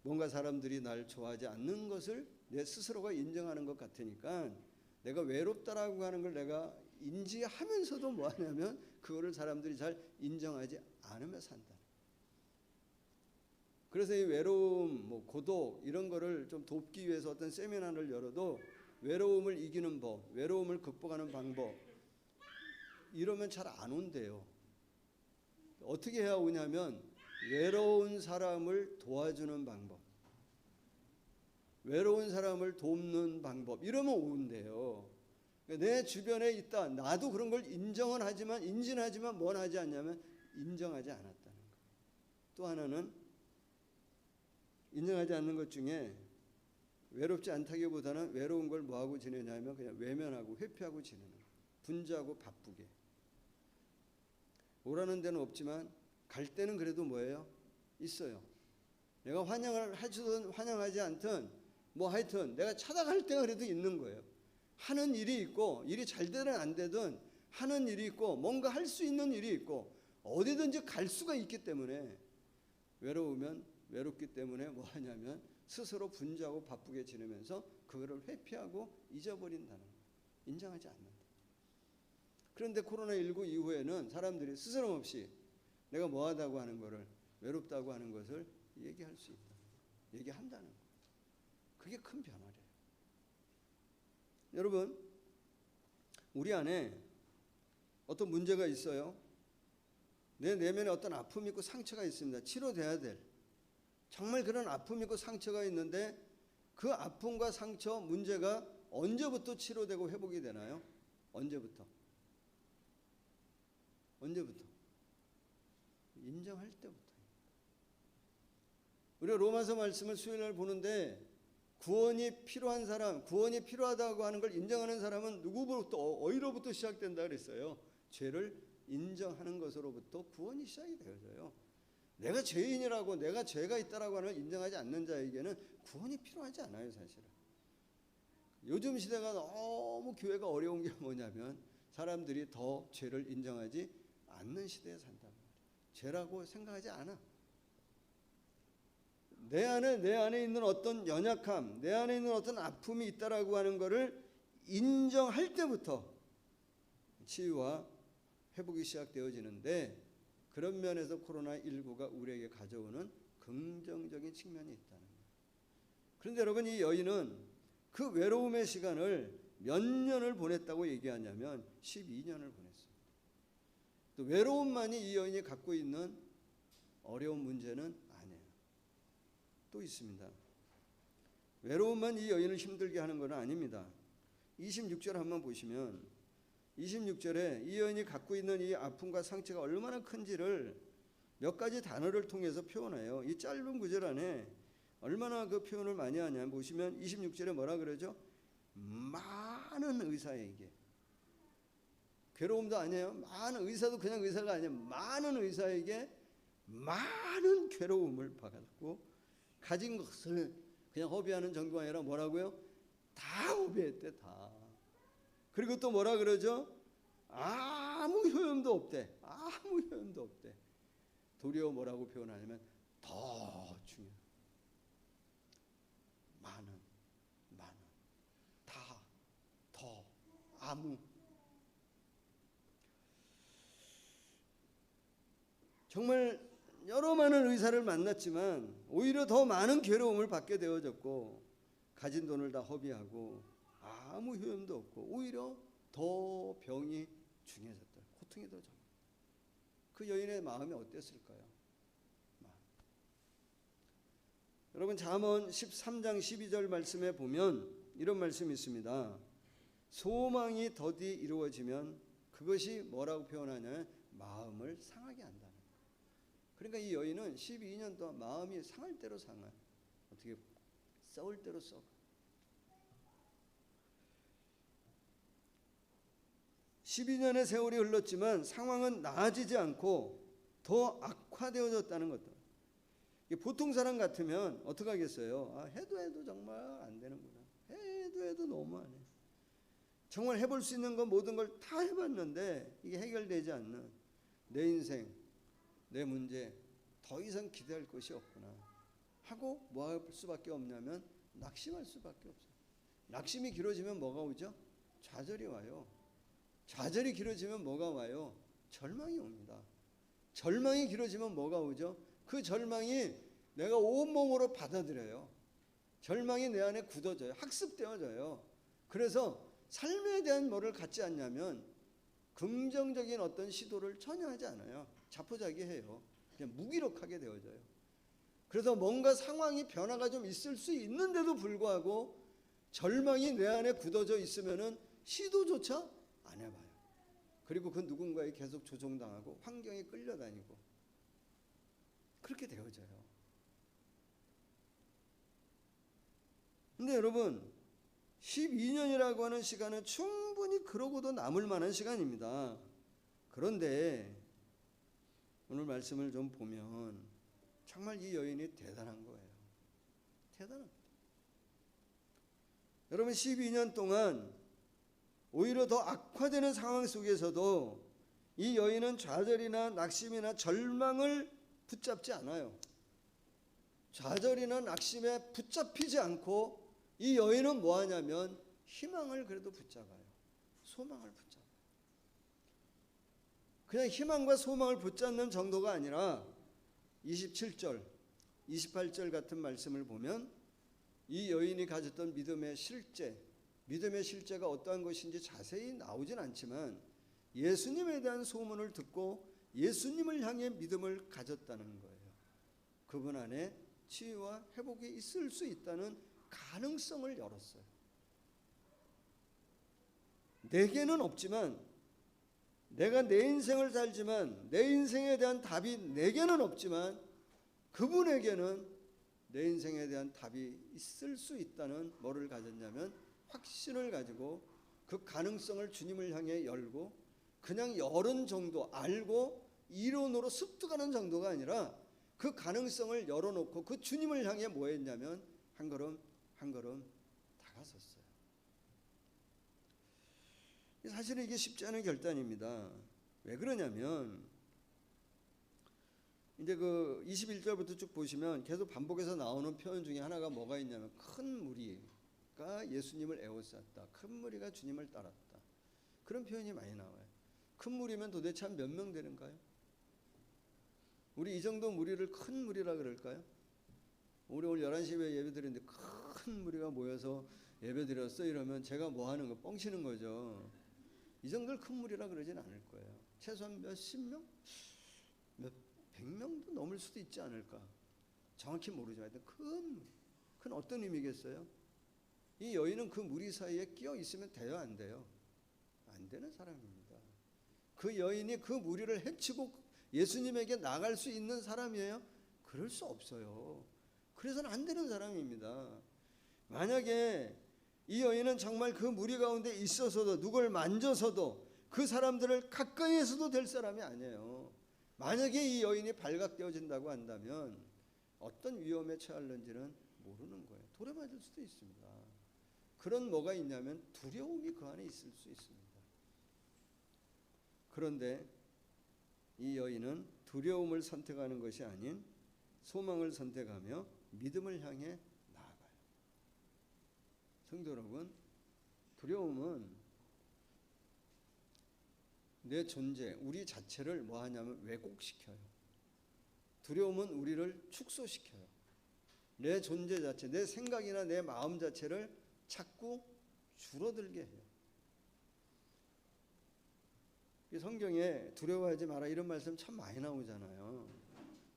뭔가 사람들이 날 좋아하지 않는 것을 내 스스로가 인정하는 것 같으니까 내가 외롭다라고 하는 걸 내가 인지하면서도 뭐 하냐면 그거를 사람들이 잘 인정하지 않으며 산다. 그래서 이 외로움, 뭐 고독 이런 거를 좀 돕기 위해서 어떤 세미나를 열어도 외로움을 이기는 법, 외로움을 극복하는 방법 이러면 잘 안 온대요. 어떻게 해야 오냐면 외로운 사람을 도와주는 방법, 외로운 사람을 돕는 방법 이러면 온대요. 내 주변에 있다. 나도 그런 걸 인정은 하지만 인지는 하지만 뭘 하지 않냐면 인정하지 않았다는 거예요. 또 하나는 인정하지 않는 것 중에 외롭지 않다기보다는 외로운 걸 뭐하고 지내냐면 그냥 외면하고 회피하고 지내는 거예요. 분주하고 바쁘게. 오라는 데는 없지만 갈 때는 그래도 뭐예요? 있어요. 내가 환영을 하든 환영하지 않든 뭐 하여튼 내가 찾아갈 때가 그래도 있는 거예요. 하는 일이 있고 일이 잘 되든 안 되든 하는 일이 있고 뭔가 할 수 있는 일이 있고 어디든지 갈 수가 있기 때문에 외로우면 외롭기 때문에 뭐 하냐면 스스로 분주하고 바쁘게 지내면서 그거를 회피하고 잊어버린다는 거예요. 인정하지 않는다. 그런데 코로나19 이후에는 사람들이 스스럼없이 내가 뭐하다고 하는 거를 외롭다고 하는 것을 얘기할 수 있다. 얘기한다는 거예요. 그게 큰 변화래요. 여러분 우리 안에 어떤 문제가 있어요. 내 내면에 어떤 아픔이 있고 상처가 있습니다. 치료돼야 될 정말 그런 아픔이 있고 상처가 있는데 그 아픔과 상처 문제가 언제부터 치료되고 회복이 되나요? 언제부터? 인정할 때부터. 우리가 로마서 말씀을 수요일날 보는데 구원이 필요한 사람, 구원이 필요하다고 하는 걸 인정하는 사람은 누구부터 어디로부터 시작된다 그랬어요? 죄를 인정하는 것으로부터 구원이 시작이 되어져요. 내가 죄인이라고 내가 죄가 있다라고 하는 걸 인정하지 않는 자에게는 구원이 필요하지 않아요, 사실은. 요즘 시대가 너무 교회가 어려운 게 뭐냐면 사람들이 더 죄를 인정하지 않는 시대에 산단 말이에요. 죄라고 생각하지 않아. 내 안에 있는 어떤 연약함, 내 안에 있는 어떤 아픔이 있다라고 하는 것을 인정할 때부터 치유와 회복이 시작되어지는데 그런 면에서 코로나19가 우리에게 가져오는 긍정적인 측면이 있다는 거예요. 그런데 여러분 이 여인은 그 외로움의 시간을 몇 년을 보냈다고 얘기하냐면 12년을 보냈습니다. 또 외로움만이 이 여인이 갖고 있는 어려운 문제는 아니에요. 또 있습니다. 외로움만 이 여인을 힘들게 하는 건 아닙니다. 26절 한번 보시면 26절에 이 여인이 갖고 있는 이 아픔과 상처가 얼마나 큰지를 몇 가지 단어를 통해서 표현해요. 이 짧은 구절 안에 얼마나 그 표현을 많이 하냐면 보시면 26절에 뭐라 그러죠? 많은 의사에게. 괴로움도 아니에요. 많은 의사도 그냥 의사가 아니에요. 많은 의사에게 많은 괴로움을 받았고 가진 것을 그냥 허비하는 정도가 아니라 뭐라고요? 다 허비했대, 다. 그리고 또 뭐라 그러죠? 아무 효용도 없대. 아무 효용도 없대. 도리어 뭐라고 표현하냐면 더 중요해. 많은, 다, 더, 아무. 정말 여러 많은 의사를 만났지만 오히려 더 많은 괴로움을 받게 되어졌고 가진 돈을 다 허비하고 아무 효용도 없고 오히려 더 병이 중해졌다. 고통이 더 좀. 그 여인의 마음이 어땠을까요? 여러분 잠언 13장 12절 말씀에 보면 이런 말씀이 있습니다. 소망이 더디 이루어지면 그것이 뭐라고 표현하냐면 마음을 상하게 한다는 거예요. 그러니까 이 여인은 12년 동안 마음이 상할 대로 상해. 어떻게 썩을 대로 썩어. 12년의 세월이 흘렀지만 상황은 나아지지 않고 더 악화되어졌다는 것도. 보통 사람 같으면 어떻게 하겠어요? 해도 정말 안 되는구나. 해도 너무하네. 정말 해볼 수 있는 건 모든 걸 다 해봤는데 이게 해결되지 않는 내 인생, 내 문제 더 이상 기대할 것이 없구나 하고 뭐 할 수밖에 없냐면 낙심할 수밖에 없어요. 낙심이 길어지면 뭐가 오죠? 좌절이 와요. 좌절이 길어지면 뭐가 와요? 절망이 옵니다. 절망이 길어지면 뭐가 오죠? 그 절망이 내가 온몸으로 받아들여요. 절망이 내 안에 굳어져요. 학습되어져요. 그래서 삶에 대한 뭐를 갖지 않냐면 긍정적인 어떤 시도를 전혀 하지 않아요. 자포자기해요. 그냥 무기력하게 되어져요. 그래서 뭔가 상황이 변화가 좀 있을 수 있는데도 불구하고 절망이 내 안에 굳어져 있으면은 시도조차 안 해봐요. 그리고 그 누군가에 계속 조종당하고 환경에 끌려다니고 그렇게 되어져요. 근데 여러분 12년이라고 하는 시간은 충분히 그러고도 남을 만한 시간입니다. 그런데 오늘 말씀을 좀 보면 정말 이 여인이 대단한 거예요. 대단합니다. 여러분 12년 동안 오히려 더 악화되는 상황 속에서도 이 여인은 좌절이나 낙심이나 절망을 붙잡지 않아요. 좌절이나 낙심에 붙잡히지 않고 이 여인은 뭐 하냐면 희망을 그래도 붙잡아요. 소망을 붙잡아요. 그냥 희망과 소망을 붙잡는 정도가 아니라 27절, 28절 같은 말씀을 보면 이 여인이 가졌던 믿음의 실제가 어떠한 것인지 자세히 나오진 않지만 예수님에 대한 소문을 듣고 예수님을 향해 믿음을 가졌다는 거예요. 그분 안에 치유와 회복이 있을 수 있다는 가능성을 열었어요. 내게는 없지만 내가 내 인생을 살지만 내 인생에 대한 답이 내게는 없지만 그분에게는 내 인생에 대한 답이 있을 수 있다는 뭐를 가졌냐면 확신을 가지고 그 가능성을 주님을 향해 열고 그냥 열은 정도 알고 이론으로 습득하는 정도가 아니라 그 가능성을 열어놓고 그 주님을 향해 뭐 했냐면 한 걸음 한 걸음 다가섰어요. 사실은 이게 쉽지 않은 결단입니다. 왜 그러냐면 이제 그 21절부터 쭉 보시면 계속 반복해서 나오는 표현 중에 하나가 뭐가 있냐면 큰 무리가 예수님을 에워쌌다. 큰 무리가 주님을 따랐다. 그런 표현이 많이 나와요. 큰 무리면 도대체 한 몇 명 되는가요? 우리 이 정도 무리를 큰 무리라 그럴까요? 우리 오늘 11시에 예배 드리는데 큰 무리가 모여서 예배 드렸어 이러면 제가 뭐 하는 거 뻥치는 거죠. 이 정도를 큰 무리라 그러진 않을 거예요. 최소한 몇십 명? 몇 100명도 넘을 수도 있지 않을까. 정확히 모르지만 큰 어떤 의미겠어요? 이 여인은 그 무리 사이에 끼어 있으면 돼요, 안 돼요? 안 되는 사람입니다. 그 여인이 그 무리를 해치고 예수님에게 나갈 수 있는 사람이에요? 그럴 수 없어요. 그래서는 안 되는 사람입니다. 만약에 이 여인은 정말 그 무리 가운데 있어서도 누굴 만져서도 그 사람들을 가까이에서도 될 사람이 아니에요. 만약에 이 여인이 발각되어진다고 한다면 어떤 위험에 처할는지는 모르는 거예요. 돌에 맞을 수도 있습니다. 그런 뭐가 있냐면 두려움이 그 안에 있을 수 있습니다. 그런데 이 여인은 두려움을 선택하는 것이 아닌 소망을 선택하며 믿음을 향해 나아가요. 성도 여러분, 두려움은 내 존재, 우리 자체를 뭐 하냐면 왜곡시켜요. 두려움은 우리를 축소시켜요. 내 존재 자체, 내 생각이나 내 마음 자체를 자꾸 줄어들게 해요. 이 성경에 두려워하지 마라 이런 말씀 참 많이 나오잖아요.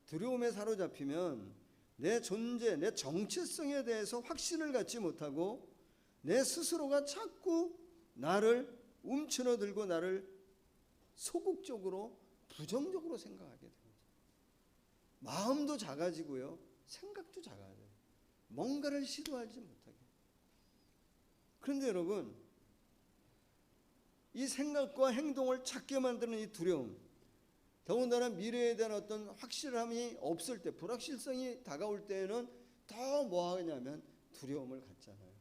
두려움에 사로잡히면 내 존재, 내 정체성에 대해서 확신을 갖지 못하고 내 스스로가 자꾸 나를 움츠러들고 나를 소극적으로 부정적으로 생각하게 됩니다. 마음도 작아지고요, 생각도 작아져요. 뭔가를 시도하지 못하게. 그런데 여러분, 이 생각과 행동을 찾게 만드는 이 두려움, 더군다나 미래에 대한 어떤 확실함이 없을 때, 불확실성이 다가올 때에는 더 뭐 하냐면 두려움을 갖잖아요.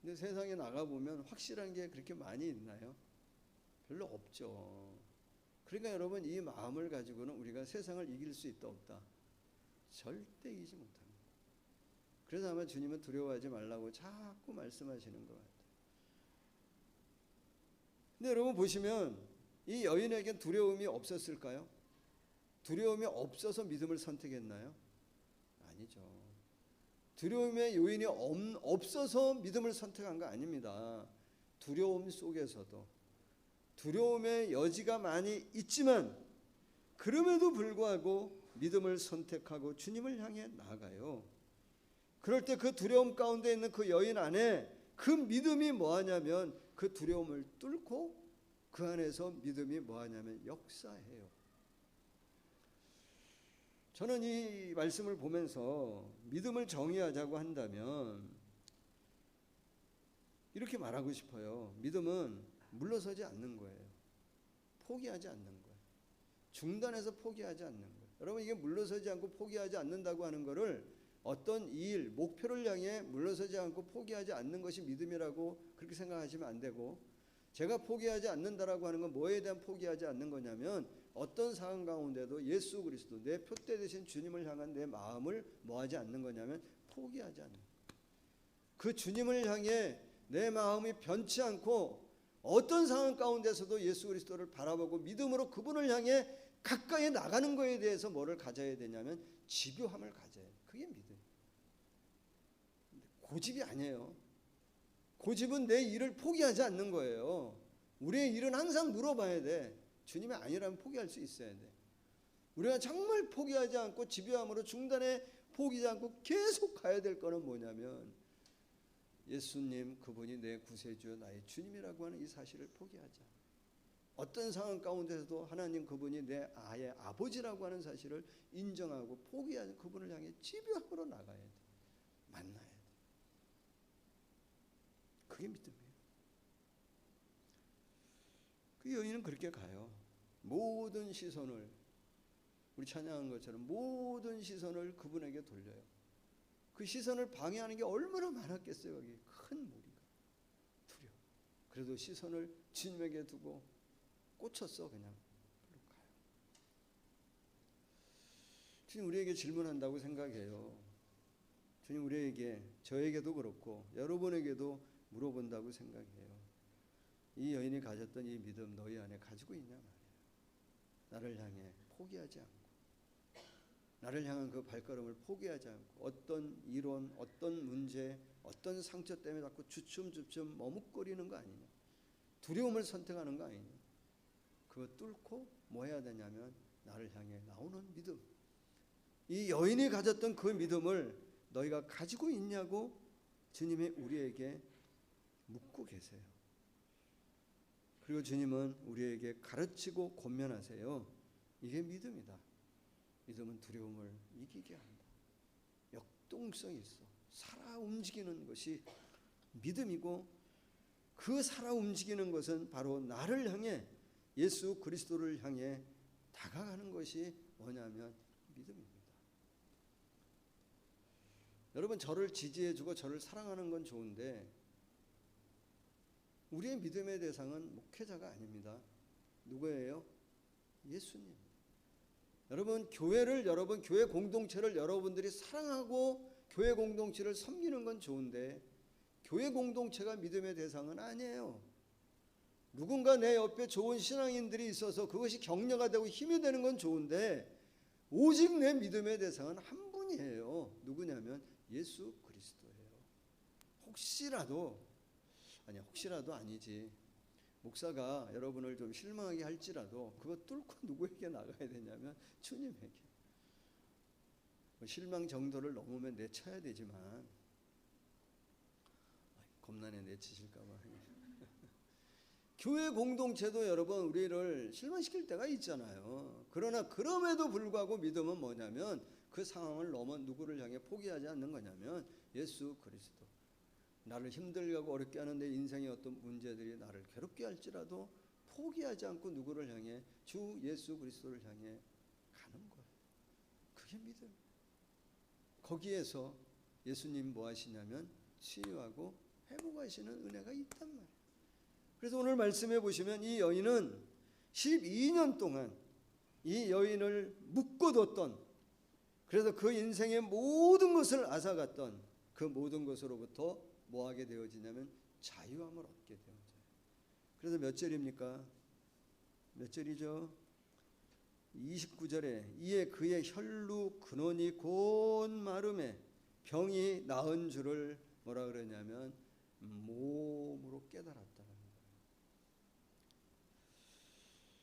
근데 세상에 나가보면 확실한 게 그렇게 많이 있나요? 별로 없죠. 그러니까 여러분, 이 마음을 가지고는 우리가 세상을 이길 수 있다 없다? 절대 이기지 못합니다. 그래서 아마 주님은 두려워하지 말라고 자꾸 말씀하시는 것 같아요. 근데 여러분 보시면 이 여인에겐 두려움이 없었을까요? 두려움이 없어서 믿음을 선택했나요? 아니죠. 두려움의 요인이 없어서 믿음을 선택한 거 아닙니다. 두려움 속에서도 두려움의 여지가 많이 있지만 그럼에도 불구하고 믿음을 선택하고 주님을 향해 나아가요. 그럴 때 그 두려움 가운데 있는 그 여인 안에 그 믿음이 뭐하냐면 그 두려움을 뚫고 그 안에서 믿음이 뭐하냐면 역사해요. 저는 이 말씀을 보면서 믿음을 정의하자고 한다면 이렇게 말하고 싶어요. 믿음은 물러서지 않는 거예요. 포기하지 않는 거예요. 중단해서 포기하지 않는 거예요. 여러분, 이게 물러서지 않고 포기하지 않는다고 하는 거를 어떤 일, 목표를 향해 물러서지 않고 포기하지 않는 것이 믿음이라고 그렇게 생각하시면 안 되고, 제가 포기하지 않는다라고 하는 건 뭐에 대한 포기하지 않는 거냐면 어떤 상황 가운데도 예수 그리스도, 내 표대 되신 주님을 향한 내 마음을 뭐하지 않는 거냐면 포기하지 않는 거예요. 그 주님을 향해 내 마음이 변치 않고 어떤 상황 가운데서도 예수 그리스도를 바라보고 믿음으로 그분을 향해 가까이 나가는 것에 대해서 뭐를 가져야 되냐면 집요함을 가져야 해요. 그게 믿음. 고집이 아니에요. 고집은 내 일을 포기하지 않는 거예요. 우리의 일은 항상 물어봐야 돼. 주님이 아니라면 포기할 수 있어야 돼. 우리가 정말 포기하지 않고 집요함으로 중단에 포기하지 않고 계속 가야 될 거는 뭐냐면 예수님, 그분이 내 구세주, 나의 주님이라고 하는 이 사실을 포기하자. 어떤 상황 가운데서도 하나님 그분이 내 아의 아버지라고 하는 사실을 인정하고 포기하는 그분을 향해 집요함으로 나가야 돼. 만나야 돼. 그게 믿음이에요. 그 여인은 그렇게 가요. 모든 시선을, 우리 찬양한 것처럼 모든 시선을 그분에게 돌려요. 그 시선을 방해하는 게 얼마나 많았겠어요. 여기 큰 무리가. 두려워. 그래도 시선을 주님에게 두고 꽂혔어. 그냥 가요. 주님 우리에게 질문한다고 생각해요. 주님 우리에게, 저에게도 그렇고 여러분에게도 물어본다고 생각해요. 이 여인이 가졌던 이 믿음 너희 안에 가지고 있냐 말이에요. 나를 향해 포기하지 않고, 나를 향한 그 발걸음을 포기하지 않고, 어떤 이론, 어떤 문제, 어떤 상처 때문에 자꾸 주춤주춤 머뭇거리는 거 아니냐, 두려움을 선택하는 거 아니냐. 그거 뚫고 뭐 해야 되냐면 나를 향해 나오는 믿음. 이 여인이 가졌던 그 믿음을 너희가 가지고 있냐고 주님이 우리에게 묻고 계세요. 그리고 주님은 우리에게 가르치고 권면하세요. 이게 믿음이다. 믿음은 두려움을 이기게 한다. 역동성이 있어. 살아 움직이는 것이 믿음이고, 그 살아 움직이는 것은 바로 나를 향해, 예수 그리스도를 향해 다가가는 것이 뭐냐면 믿음입니다. 여러분, 저를 지지해주고 저를 사랑하는 건 좋은데 우리의 믿음의 대상은 목회자가 아닙니다. 누구예요? 예수님. 여러분, 여러분 교회 공동체를 여러분들이 사랑하고 교회 공동체를 섬기는 건 좋은데 교회 공동체가 믿음의 대상은 아니에요. 누군가 내 옆에 좋은 신앙인들이 있어서 그것이 격려가 되고 힘이 되는 건 좋은데 오직 내 믿음의 대상은 한 분이에요. 누구냐면 예수 그리스도예요. 혹시라도 아니지. 목사가 여러분을 좀 실망하게 할지라도 그거 뚫고 누구에게 나가야 되냐면 주님에게. 실망 정도를 넘으면 내쳐야 되지만 겁나네 내치실까 봐. 교회 공동체도 여러분 우리를 실망시킬 때가 있잖아요. 그러나 그럼에도 불구하고 믿음은 뭐냐면 그 상황을 넘어 누구를 향해 포기하지 않는 거냐면 예수 그리스도. 나를 힘들게 하고 어렵게 하는 내 인생의 어떤 문제들이 나를 괴롭게 할지라도 포기하지 않고 누구를 향해 주 예수 그리스도를 향해 가는 거예요. 그게 믿음. 거기에서 예수님 뭐 하시냐면 치유하고 회복하시는 은혜가 있단 말이에요. 그래서 오늘 말씀해 보시면 이 여인은 12년 동안 이 여인을 묶어뒀던, 그래서 그 인생의 모든 것을 앗아갔던 그 모든 것으로부터 뭐 하게 되어지냐면 자유함을 얻게 되어져요. 그래서 몇 절입니까? 몇 절이죠? 29절에 이에 그의 혈루 근원이 곧 마름에 병이 나은 줄을 뭐라 그러냐면 몸으로 깨달았다는 거예요.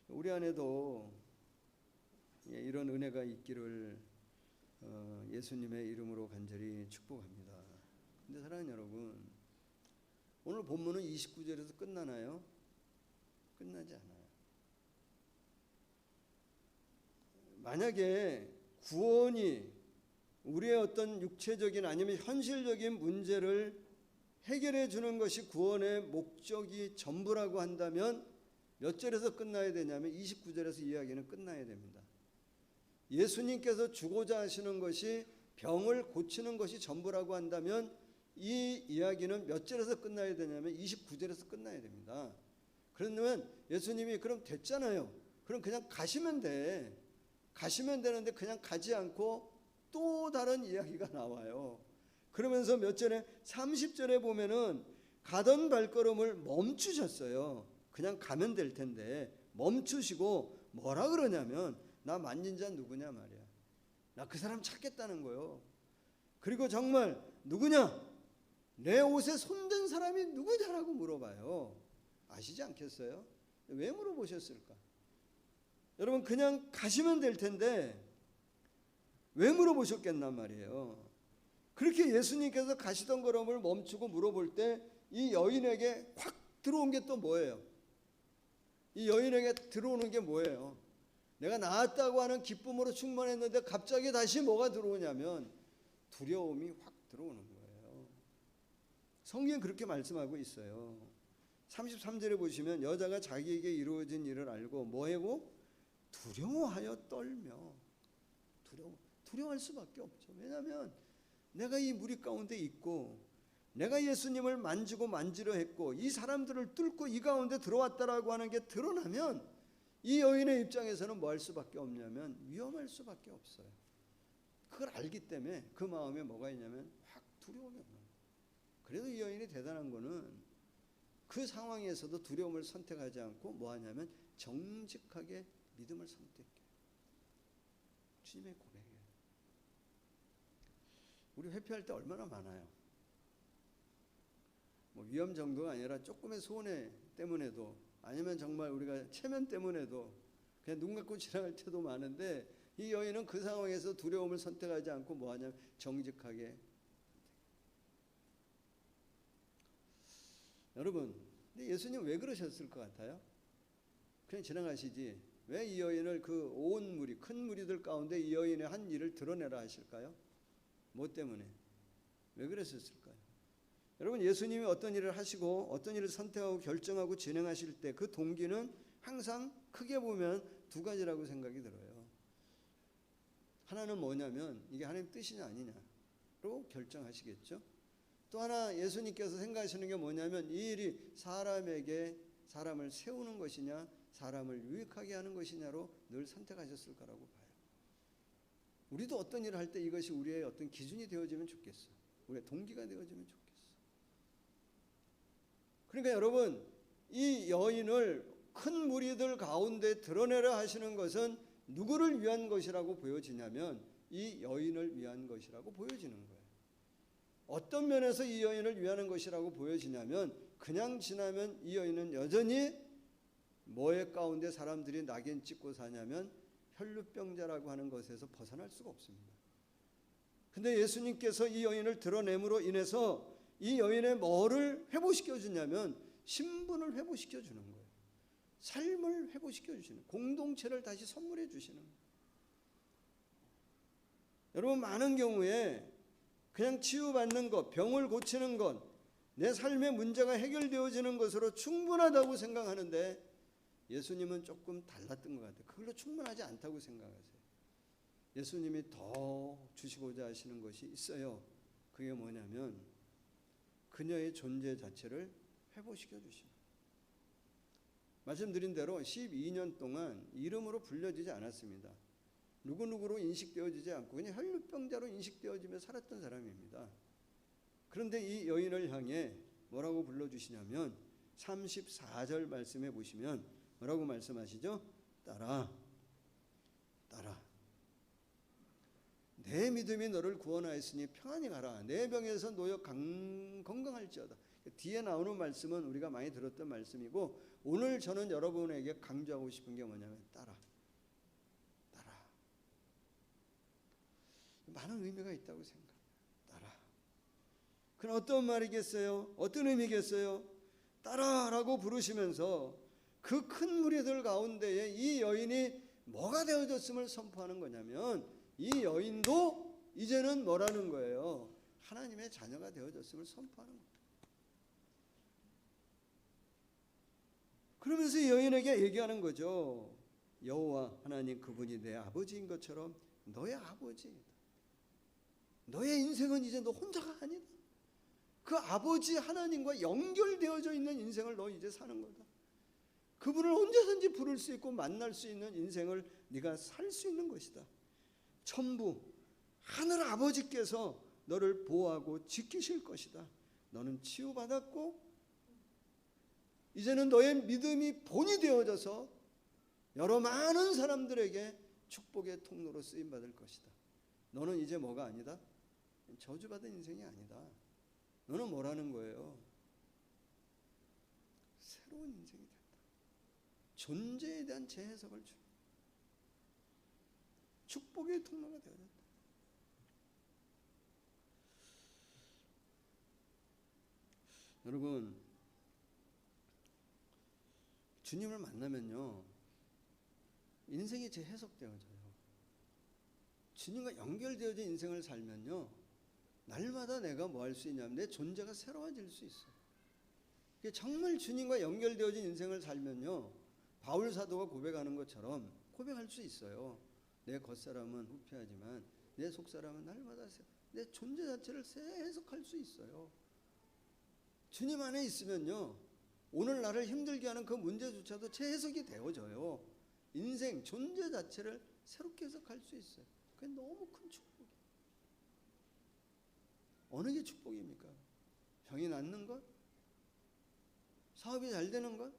우리 안에도 이런 은혜가 있기를 예수님의 이름으로 간절히 축복합니다. 근데 사랑하는 여러분, 오늘 본문은 29절에서 끝나나요? 끝나지 않아요. 만약에 구원이 우리의 어떤 육체적인 아니면 현실적인 문제를 해결해 주는 것이 구원의 목적이 전부라고 한다면 몇 절에서 끝나야 되냐면 29절에서 이야기는 끝나야 됩니다. 예수님께서 주고자 하시는 것이 병을 고치는 것이 전부라고 한다면 이 이야기는 몇 절에서 끝나야 되냐면 29절에서 끝나야 됩니다. 그러면 예수님이 그럼 됐잖아요. 그럼 그냥 가시면 돼. 가시면 되는데 그냥 가지 않고 또 다른 이야기가 나와요. 그러면서 몇 절에 30절에 보면은 가던 발걸음을 멈추셨어요. 그냥 가면 될 텐데 멈추시고 뭐라 그러냐면 나 만진 자 누구냐 말이야. 나 그 사람 찾겠다는 거예요. 그리고 정말 누구냐? 내 옷에 손댄 사람이 누구냐라고 물어봐요. 아시지 않겠어요? 왜 물어보셨을까? 여러분 그냥 가시면 될 텐데 왜 물어보셨겠단 말이에요. 그렇게 예수님께서 가시던 걸음을 멈추고 물어볼 때 이 여인에게 확 들어온 게 또 뭐예요? 이 여인에게 들어오는 게 뭐예요? 내가 나았다고 하는 기쁨으로 충만했는데 갑자기 다시 뭐가 들어오냐면 두려움이 확 들어오는 거예요. 성경은 그렇게 말씀하고 있어요. 33절에 보시면 여자가 자기에게 이루어진 일을 알고 뭐하고? 두려워하여 떨며. 두려워할 수밖에 없죠. 왜냐하면 내가 이 무리 가운데 있고 내가 예수님을 만지고 만지려 했고 이 사람들을 뚫고 이 가운데 들어왔다라고 하는 게 드러나면 이 여인의 입장에서는 뭐 할 수밖에 없냐면 위험할 수밖에 없어요. 그걸 알기 때문에 그 마음에 뭐가 있냐면 확 두려움이 없는 거예요. 그래도 이 여인이 대단한 거는 그 상황에서도 두려움을 선택하지 않고 뭐 하냐면 정직하게 믿음을 선택해요. 주님의 고백이에요. 우리 회피할 때 얼마나 많아요. 뭐 위험 정도가 아니라 조금의 손해 때문에도 아니면 정말 우리가 체면 때문에도 그냥 눈 감고 지나갈 때도 많은데 이 여인은 그 상황에서 두려움을 선택하지 않고 뭐 하냐면 정직하게. 여러분, 근데 예수님 왜 그러셨을 것 같아요? 그냥 지나가시지 왜 이 여인을 그 온 무리 큰 무리들 가운데 이 여인의 한 일을 드러내라 하실까요? 뭐 때문에? 왜 그랬을까요? 여러분 예수님이 어떤 일을 하시고 어떤 일을 선택하고 결정하고 진행하실 때 그 동기는 항상 크게 보면 두 가지라고 생각이 들어요. 하나는 뭐냐면 이게 하나님 뜻이냐 아니냐로 결정하시겠죠. 또 하나 예수님께서 생각하시는 게 뭐냐면 이 일이 사람에게 사람을 세우는 것이냐 사람을 유익하게 하는 것이냐로 늘 선택하셨을 거라고 봐요. 우리도 어떤 일을 할 때 이것이 우리의 어떤 기준이 되어지면 좋겠어. 우리의 동기가 되어지면 좋겠어. 그러니까 여러분 이 여인을 큰 무리들 가운데 드러내려 하시는 것은 누구를 위한 것이라고 보여지냐면 이 여인을 위한 것이라고 보여지는 거예요. 어떤 면에서 이 여인을 위하는 것이라고 보여지냐면 그냥 지나면 이 여인은 여전히 뭐의 가운데 사람들이 낙인 찍고 사냐면 혈루병자라고 하는 것에서 벗어날 수가 없습니다. 근데 예수님께서 이 여인을 드러냄으로 인해서 이 여인의 뭐를 회복시켜 주냐면 신분을 회복시켜 주는 거예요. 삶을 회복시켜 주시는, 공동체를 다시 선물해 주시는 거예요. 여러분, 많은 경우에 그냥 치유받는 것, 병을 고치는 것, 내 삶의 문제가 해결되어지는 것으로 충분하다고 생각하는데 예수님은 조금 달랐던 것 같아요. 그걸로 충분하지 않다고 생각하세요. 예수님이 더 주시고자 하시는 것이 있어요. 그게 뭐냐면 그녀의 존재 자체를 회복시켜 주시는, 말씀드린 대로 12년 동안 이름으로 불려지지 않았습니다. 누구누구로 인식되어지지 않고 그냥 혈루병자로 인식되어지며 살았던 사람입니다. 그런데 이 여인을 향해 뭐라고 불러주시냐면 34절 말씀해 보시면 뭐라고 말씀하시죠? 따라, 따라. 내 믿음이 너를 구원하였으니 평안히 가라. 내 병에서 놓여 건강할지어다. 뒤에 나오는 말씀은 우리가 많이 들었던 말씀이고, 오늘 저는 여러분에게 강조하고 싶은 게 뭐냐면 따라, 따라. 많은 의미가 있다고 생각합니다. 따라. 그럼 어떤 말이겠어요? 어떤 의미겠어요? 따라라고 부르시면서 그 큰 무리들 가운데에 이 여인이 뭐가 되어졌음을 선포하는 거냐면, 이 여인도 이제는 뭐라는 거예요? 하나님의 자녀가 되어졌음을 선포하는 거예요. 그러면서 이 여인에게 얘기하는 거죠. 여호와 하나님, 그분이 내 아버지인 것처럼 너의 아버지이다. 너의 인생은 이제 너 혼자가 아니다. 그 아버지 하나님과 연결되어져 있는 인생을 너 이제 사는 거다. 그분을 언제든지 부를 수 있고 만날 수 있는 인생을 네가 살 수 있는 것이다. 천부 하늘 아버지께서 너를 보호하고 지키실 것이다. 너는 치유받았고 이제는 너의 믿음이 본이 되어져서 여러 많은 사람들에게 축복의 통로로 쓰임받을 것이다. 너는 이제 뭐가 아니다? 저주받은 인생이 아니다. 너는 뭐라는 거예요? 새로운 인생이 된다. 존재에 대한 재해석을 주. 축복의 통로가 되어졌다. 여러분, 주님을 만나면요, 인생이 재해석되어져요. 주님과 연결되어진 인생을 살면요, 날마다 내가 뭐 할 수 있냐면 내 존재가 새로워질 수 있어요. 정말 주님과 연결되어진 인생을 살면요, 바울 사도가 고백하는 것처럼 고백할 수 있어요. 내 겉사람은 후패하지만 내 속사람은 날마다 내 존재 자체를 새 해석할 수 있어요. 주님 안에 있으면요, 오늘 나를 힘들게 하는 그 문제조차도 재해석이 되어져요. 인생, 존재 자체를 새롭게 해석할 수 있어요. 그게 너무 큰 축복이에요. 어느 게 축복입니까? 병이 낫는 것? 사업이 잘 되는 것?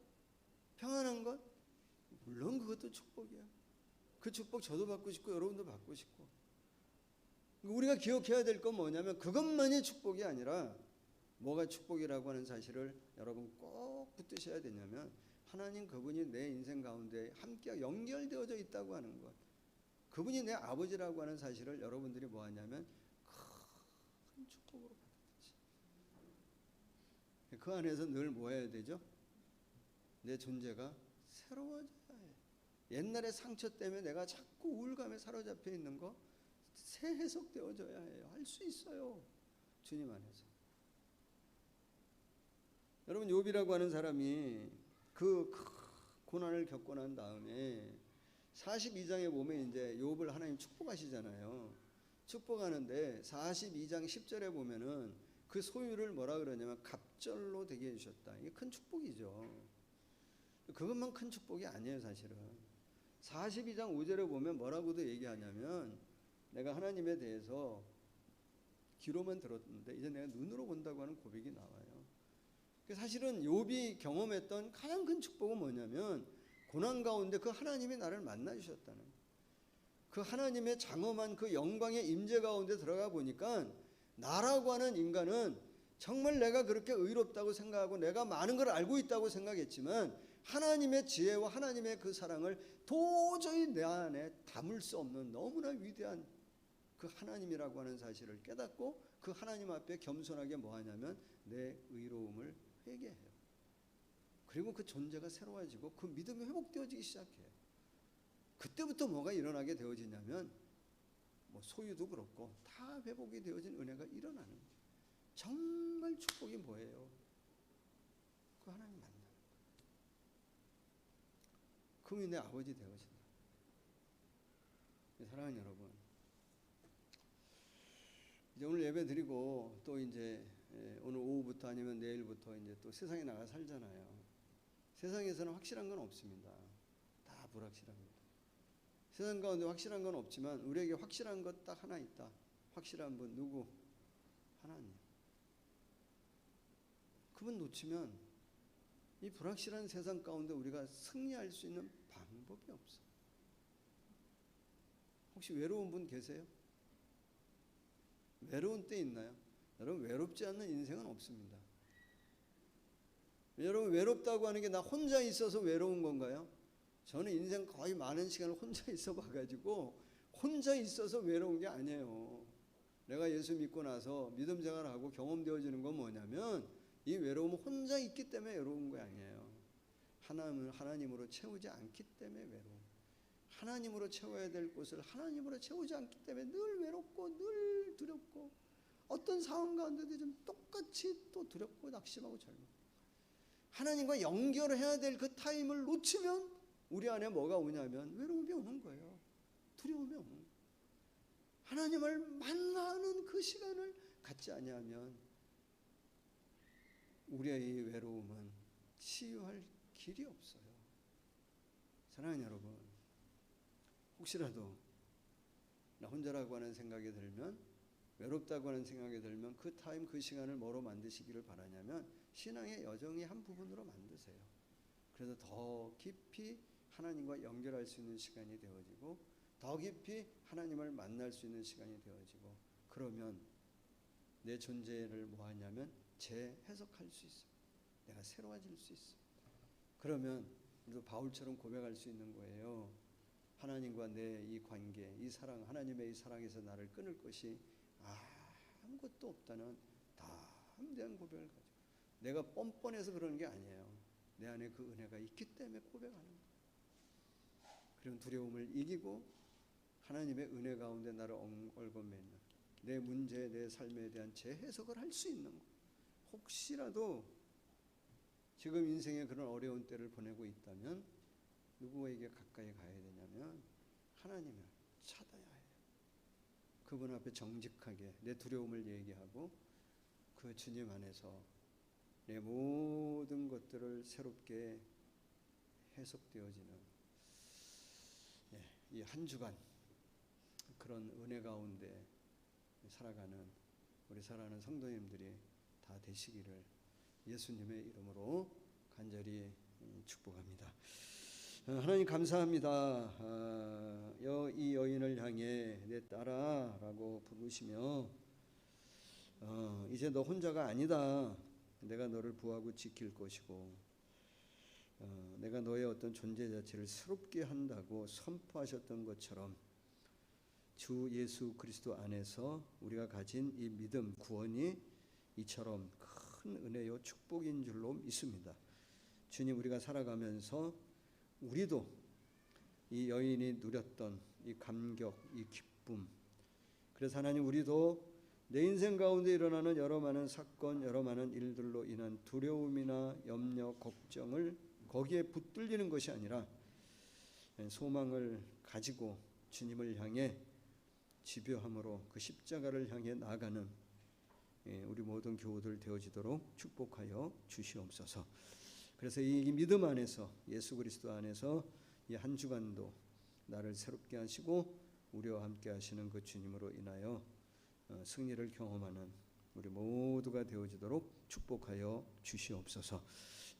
평안한 것? 물론 그것도 축복이야. 그 축복 저도 받고 싶고 여러분도 받고 싶고. 우리가 기억해야 될 건 뭐냐면 그것만이 축복이 아니라 뭐가 축복이라고 하는 사실을 여러분 꼭 붙드셔야 되냐면, 하나님 그분이 내 인생 가운데 함께 연결되어져 있다고 하는 것, 그분이 내 아버지라고 하는 사실을 여러분들이 뭐 하냐면 큰 축복으로 받아들이지. 그 안에서 늘 뭐 해야 되죠? 내 존재가 새로워져야 해. 옛날의 상처 때문에 내가 자꾸 우울감에 사로잡혀 있는 거 새 해석되어져야 해요. 할 수 있어요. 주님 안에서. 여러분, 욥이라고 하는 사람이 그 고난을 겪고 난 다음에 42장에 보면 이제 욥을 하나님 축복하시잖아요. 축복하는데 42장 10절에 보면은 그 소유를 뭐라 그러냐면 갑절로 되게 해주셨다. 이게 큰 축복이죠. 그것만 큰 축복이 아니에요, 사실은. 42장 5절에 보면 뭐라고도 얘기하냐면, 내가 하나님에 대해서 귀로만 들었는데 이제 내가 눈으로 본다고 하는 고백이 나와요. 사실은 욥이 경험했던 가장 큰 축복은 뭐냐면 고난 가운데 그 하나님이 나를 만나 주셨다는, 그 하나님의 장엄한 그 영광의 임재 가운데 들어가 보니까 나라고 하는 인간은 정말 내가 그렇게 의롭다고 생각하고 내가 많은 걸 알고 있다고 생각했지만 하나님의 지혜와 하나님의 그 사랑을 도저히 내 안에 담을 수 없는 너무나 위대한 그 하나님이라고 하는 사실을 깨닫고 그 하나님 앞에 겸손하게 뭐 하냐면 내 의로움을 회개해요. 그리고 그 존재가 새로워지고 그 믿음이 회복되어지기 시작해요. 그때부터 뭐가 일어나게 되어지냐면 뭐 소유도 그렇고 다 회복이 되어진 은혜가 일어나는 거예요. 정말 축복이 뭐예요? 그 하나님 만나는 거예요. 그분이 내 아버지 되어진다. 사랑하는 여러분, 이제 오늘 예배 드리고 또 이제 오늘 오후부터 아니면 내일부터 이제 또 세상에 나가 살잖아요. 세상에서는 확실한 건 없습니다. 다 불확실합니다. 세상 가운데 확실한 건 없지만 우리에게 확실한 것 딱 하나 있다. 확실한 분 누구? 하나님. 그분 놓치면 이 불확실한 세상 가운데 우리가 승리할 수 있는 방법이 없어. 혹시 외로운 분 계세요? 외로운 때 있나요? 여러분, 외롭지 않는 인생은 없습니다. 여러분, 외롭다고 하는 게 나 혼자 있어서 외로운 건가요? 저는 인생 거의 많은 시간을 혼자 있어 봐가지고 혼자 있어서 외로운 게 아니에요. 내가 예수 믿고 나서 믿음 생활하고 경험되어지는 건 뭐냐면 이 외로움은 혼자 있기 때문에 외로운 거 아니에요. 하나님을 하나님으로 채우지 않기 때문에 외로움. 하나님으로 채워야 될 곳을 하나님으로 채우지 않기 때문에 늘 외롭고 늘 두렵고 어떤 상황 가운데도 좀 똑같이 또 두렵고 낙심하고 절망. 하나님과 연결해야 될 그 타임을 놓치면 우리 안에 뭐가 오냐면 외로움이 오는 거예요. 두려움이 오는 거예요. 하나님을 만나는 그 시간을 갖지 아니하면 우리의 이 외로움은 치유할 길이 없어요. 사랑하는 여러분, 혹시라도 나 혼자라고 하는 생각이 들면, 외롭다고 하는 생각이 들면 그 타임 그 시간을 뭐로 만드시기를 바라냐면 신앙의 여정의 한 부분으로 만드세요. 그래서 더 깊이 하나님과 연결할 수 있는 시간이 되어지고 더 깊이 하나님을 만날 수 있는 시간이 되어지고, 그러면 내 존재를 뭐 하냐면 재해석할 수 있어요. 내가 새로워질 수 있어요. 그러면 우리도 바울처럼 고백할 수 있는 거예요. 하나님과 내 이 관계, 이 사랑, 하나님의 이 사랑에서 나를 끊을 것이 아무것도 없다는 담대한 고백을 가지고, 내가 뻔뻔해서 그러는 게 아니에요. 내 안에 그 은혜가 있기 때문에 고백하는 거예요. 그런 두려움을 이기고 하나님의 은혜 가운데 나를 얽어매는 내 문제, 내 삶에 대한 재해석을 할 수 있는 거예요. 혹시라도 지금 인생에 그런 어려운 때를 보내고 있다면 누구에게 가까이 가야 되냐면 하나님을 찾아야 해요. 그분 앞에 정직하게 내 두려움을 얘기하고 그 주님 안에서 내 모든 것들을 새롭게 해석되어지는 이 한 주간 그런 은혜 가운데 살아가는 우리 사랑하는 성도님들이 다 되시기를 예수님의 이름으로 간절히 축복합니다. 하나님 감사합니다. 이 여인을 향해 내 딸아 라고 부르시며 이제 너 혼자가 아니다. 내가 너를 부하고 지킬 것이고 내가 너의 어떤 존재 자체를 새롭게 한다고 선포하셨던 것처럼 주 예수 그리스도 안에서 우리가 가진 이 믿음, 구원이 이처럼 큰 은혜요 축복인 줄로 믿습니다. 주님, 우리가 살아가면서 우리도 이 여인이 누렸던 이 감격, 이 기쁨, 그래서 하나님 우리도 내 인생 가운데 일어나는 여러 많은 사건, 여러 많은 일들로 인한 두려움이나 염려, 걱정을 거기에 붙들리는 것이 아니라 소망을 가지고 주님을 향해 집요함으로 그 십자가를 향해 나아가는 우리 모든 교우들 되어지도록 축복하여 주시옵소서. 그래서 이 믿음 안에서 예수 그리스도 안에서 이 한 주간도 나를 새롭게 하시고 우리와 함께 하시는 그 주님으로 인하여 승리를 경험하는 우리 모두가 되어지도록 축복하여 주시옵소서.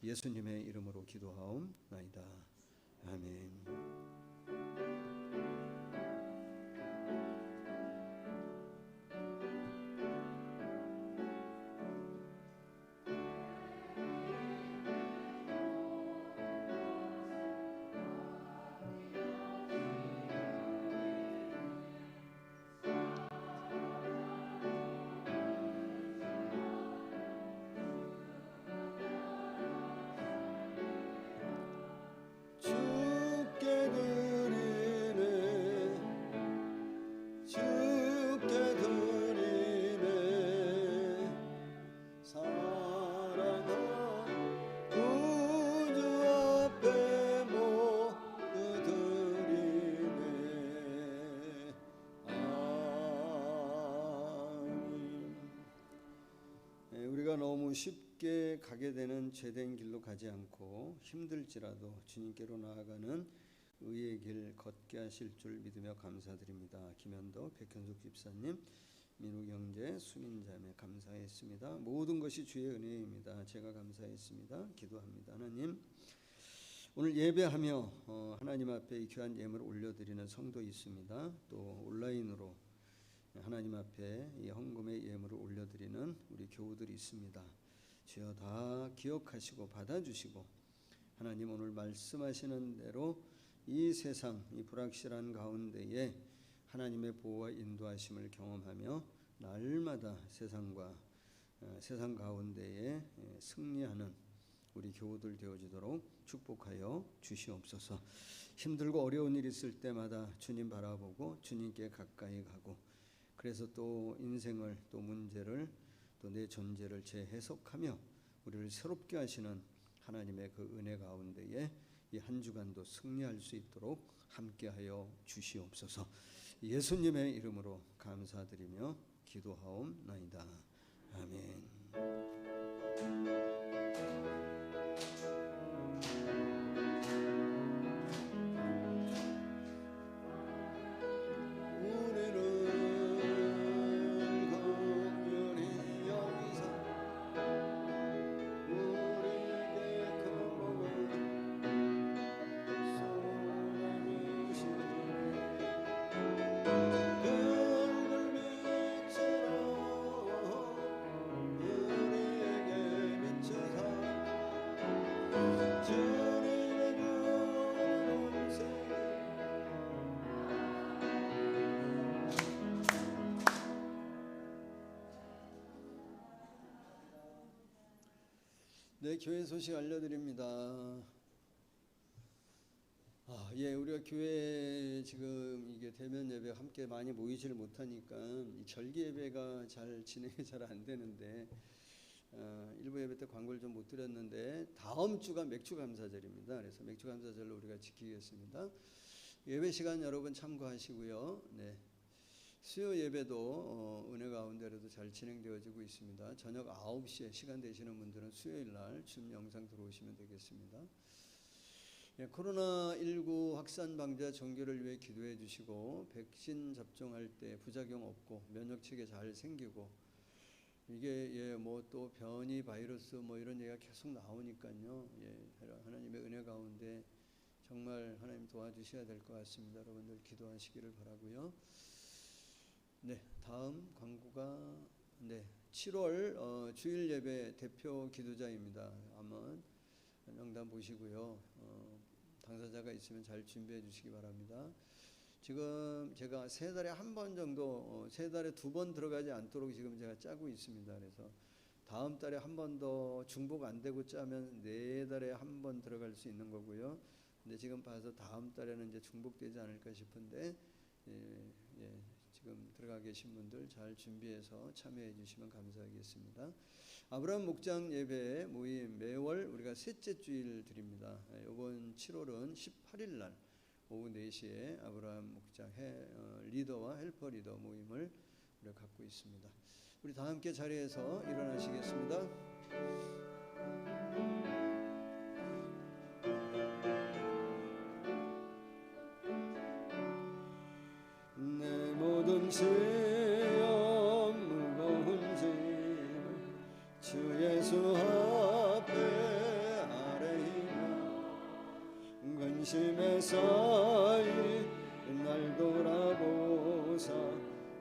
예수님의 이름으로 기도하옵나이다. 아멘. 쉽게 가게 되는 죄된 길로 가지 않고 힘들지라도 주님께로 나아가는 의의 길 걷게 하실 줄 믿으며 감사드립니다. 김현도, 백현숙 집사님, 민우경제, 수민자매 감사했습니다. 모든 것이 주의 은혜입니다. 제가 감사했습니다. 기도합니다. 하나님, 오늘 예배하며 하나님 앞에 이 귀한 예물을 올려드리는 성도 있습니다. 또 온라인으로 하나님 앞에 이 헌금의 예물을 올려드리는 우리 교우들이 있습니다. 주여 다 기억하시고 받아주시고 하나님 오늘 말씀하시는 대로 이 세상 이 불확실한 가운데에 하나님의 보호와 인도하심을 경험하며 날마다 세상 가운데에 승리하는 우리 교우들 되어지도록 축복하여 주시옵소서. 힘들고 어려운 일 있을 때마다 주님 바라보고 주님께 가까이 가고 그래서 또 인생을 또 문제를 또 내 존재를 재해석하며 우리를 새롭게 하시는 하나님의 그 은혜 가운데에 이 한 주간도 승리할 수 있도록 함께하여 주시옵소서. 예수님의 이름으로 감사드리며 기도하옵나이다. 아멘. 네, 교회 소식 알려드립니다. 우리가 교회 지금 이게 대면 예배 함께 많이 모이지를 못하니까 이 절기 예배가 잘 진행이 잘 안 되는데 일부 예배 때 광고를 좀 못 드렸는데 다음 주가 맥주 감사절입니다. 그래서 맥주 감사절로 우리가 지키겠습니다. 예배 시간 여러분 참고하시고요. 네. 수요 예배도 은혜 가운데로도 잘 진행되어지고 있습니다. 저녁 9시에 시간 되시는 분들은 수요일 날 줌 영상 들어오시면 되겠습니다. 코로나19 확산 방지와 종교를 위해 기도해 주시고 백신 접종할 때 부작용 없고 면역 체계 잘 생기고 이게 뭐 또 변이 바이러스 뭐 이런 얘기가 계속 나오니까요. 하나님의 은혜 가운데 정말 하나님 도와주셔야 될 것 같습니다. 여러분들 기도하시기를 바라고요. 네, 다음 광고가 7월 주일 예배 대표 기도자입니다. 아마 명단 보시고요. 당사자가 있으면 잘 준비해 주시기 바랍니다. 지금 제가 3달에 한 번 정도 3달에 2번 들어가지 않도록 지금 제가 짜고 있습니다. 그래서 다음 달에 한 번 더 중복 안 되고 짜면 4달에 한 번 들어갈 수 있는 거고요. 근데 지금 봐서 다음 달에는 이제 중복되지 않을까 싶은데 지금 들어가 계신 분들 잘 준비해서 참여해 주시면 감사하겠습니다. 아브라함 목장 예배 모임 매월 우리가 셋째 주일 드립니다. 이번 7월은 18일 날 오후 4시에 아브라함 목장 리더와 헬퍼 리더 모임을 우리가 갖고 있습니다. 우리 다 함께 자리에서 일어나시겠습니다. 내 모든 죄와 무거운 짐을 주 예수 앞에 아뢰이나 근심에 쌓인 날 돌아보사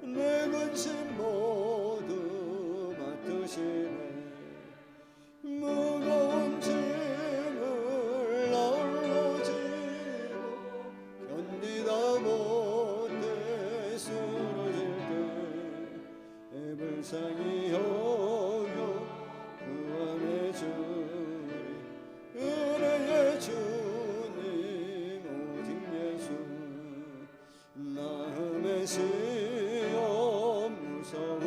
내 근심 모두 맡으시네 무거운 짐을 홀로 지고 견디다 못해 쓰러질 때 불쌍히 여겨 구원해 주리 은혜의 주님 오직 예수 마음에 쓰여 무서운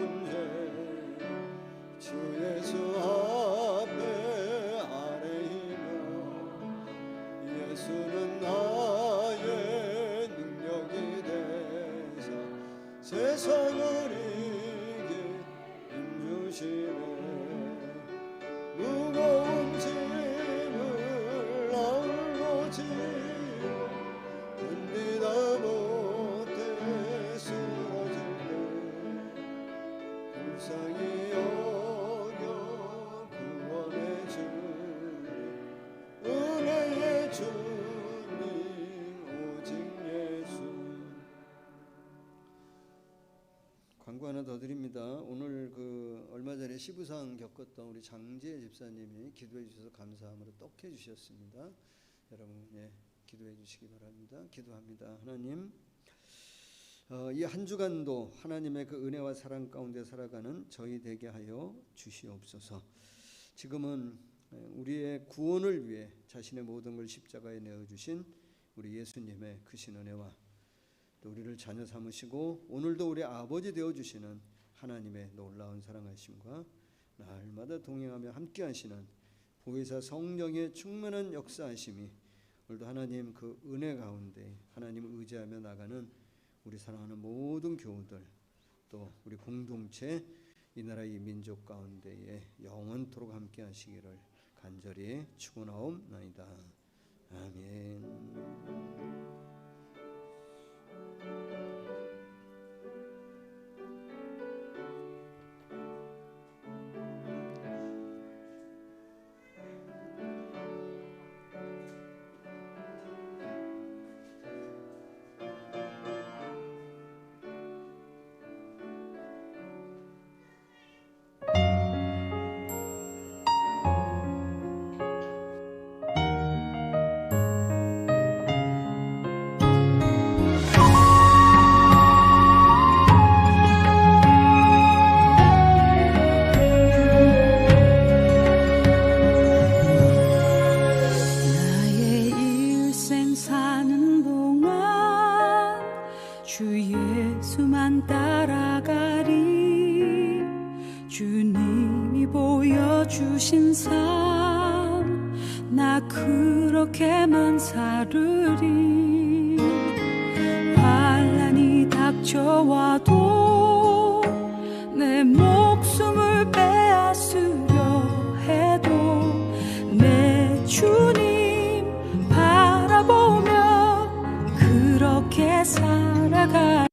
뇌시부상 겪었던 우리 장재 집사님이 기도해 주셔서 감사함으로 떡해 주셨습니다. 여러분 기도해 주시기 바랍니다. 기도합니다. 하나님, 이 한 주간도 하나님의 그 은혜와 사랑 가운데 살아가는 저희 되게 하여 주시옵소서. 지금은 우리의 구원을 위해 자신의 모든 걸 십자가에 내어주신 우리 예수님의 크신 은혜와 또 우리를 자녀 삼으시고 오늘도 우리 아버지 되어주시는 하나님의 놀라운 사랑하심과 날마다 동행하며 함께하시는 보혜사 성령의 충만한 역사하심이 오늘도 하나님 그 은혜 가운데 하나님을 의지하며 나가는 우리 사랑하는 모든 교우들 또 우리 공동체 이 나라 이 민족 가운데에 영원토록 함께하시기를 간절히 축원하옵나이다. 아멘. 주신 삶 나 그렇게만 살으리. 환난이 닥쳐와도 내 목숨을 빼앗으려 해도 내 주님 바라보며 그렇게 살아가.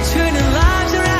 Turning lives around.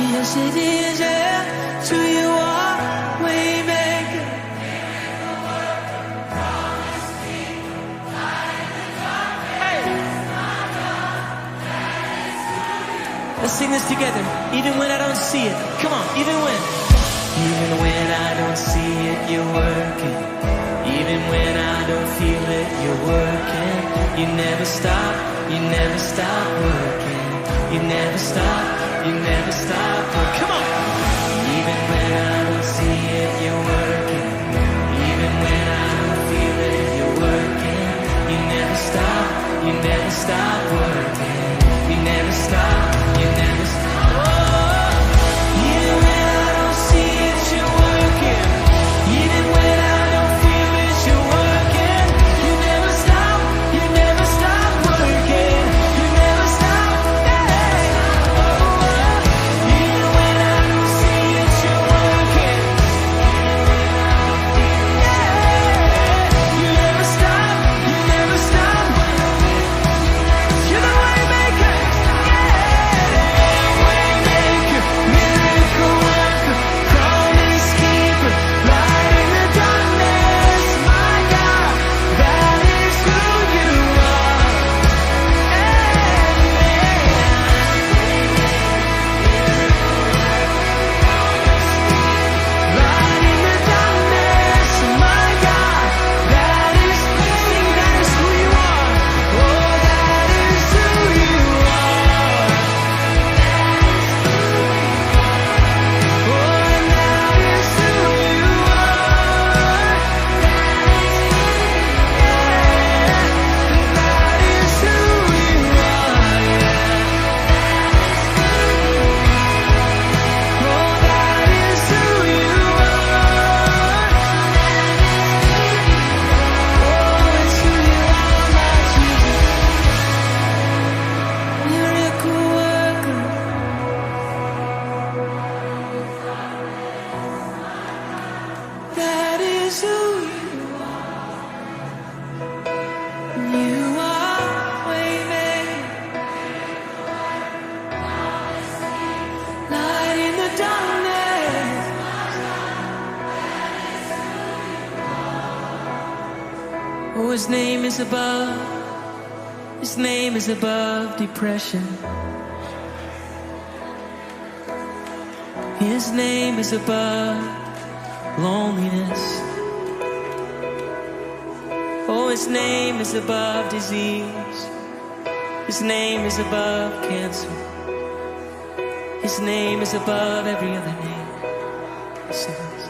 Yes, it is, yeah. To you are waymaker. Let's sing this together. Even when I don't see it. Come on, even when. Even when I don't see it, you're working. Even when I don't feel it, you're working. You never stop, you never stop working. You never stop, you never stop working. Come on. Even when I don't see it, you're working. Even when I don't feel it, you're working. You never stop, you never stop working. You never stop, you never stop. Oh, even when I don't see it, you're working. Even when I don't feel it, you're working. You never stop, you never stop working. You never stop, yeah. Oh, even when I don't see it, you're working. Yeah. You never stop, you never stop. You're the way maker, yeah. Waymaker, miracle worker, promise keeper, light in the darkness, my God, that is who you are. Light in the darkness, my God, that is who you are. Oh, that is who you are. Oh, and that is who you are. That is who you are. Oh, that is who you are. Oh, it's who you are, my Jesus. Miracle worker. That is who you are. You are waymaker, light in the darkness. Oh, his name is above. His name is above depression. His name is above loneliness. Oh, his name is above disease. His name is above cancer. His name is above every other name. Sing this.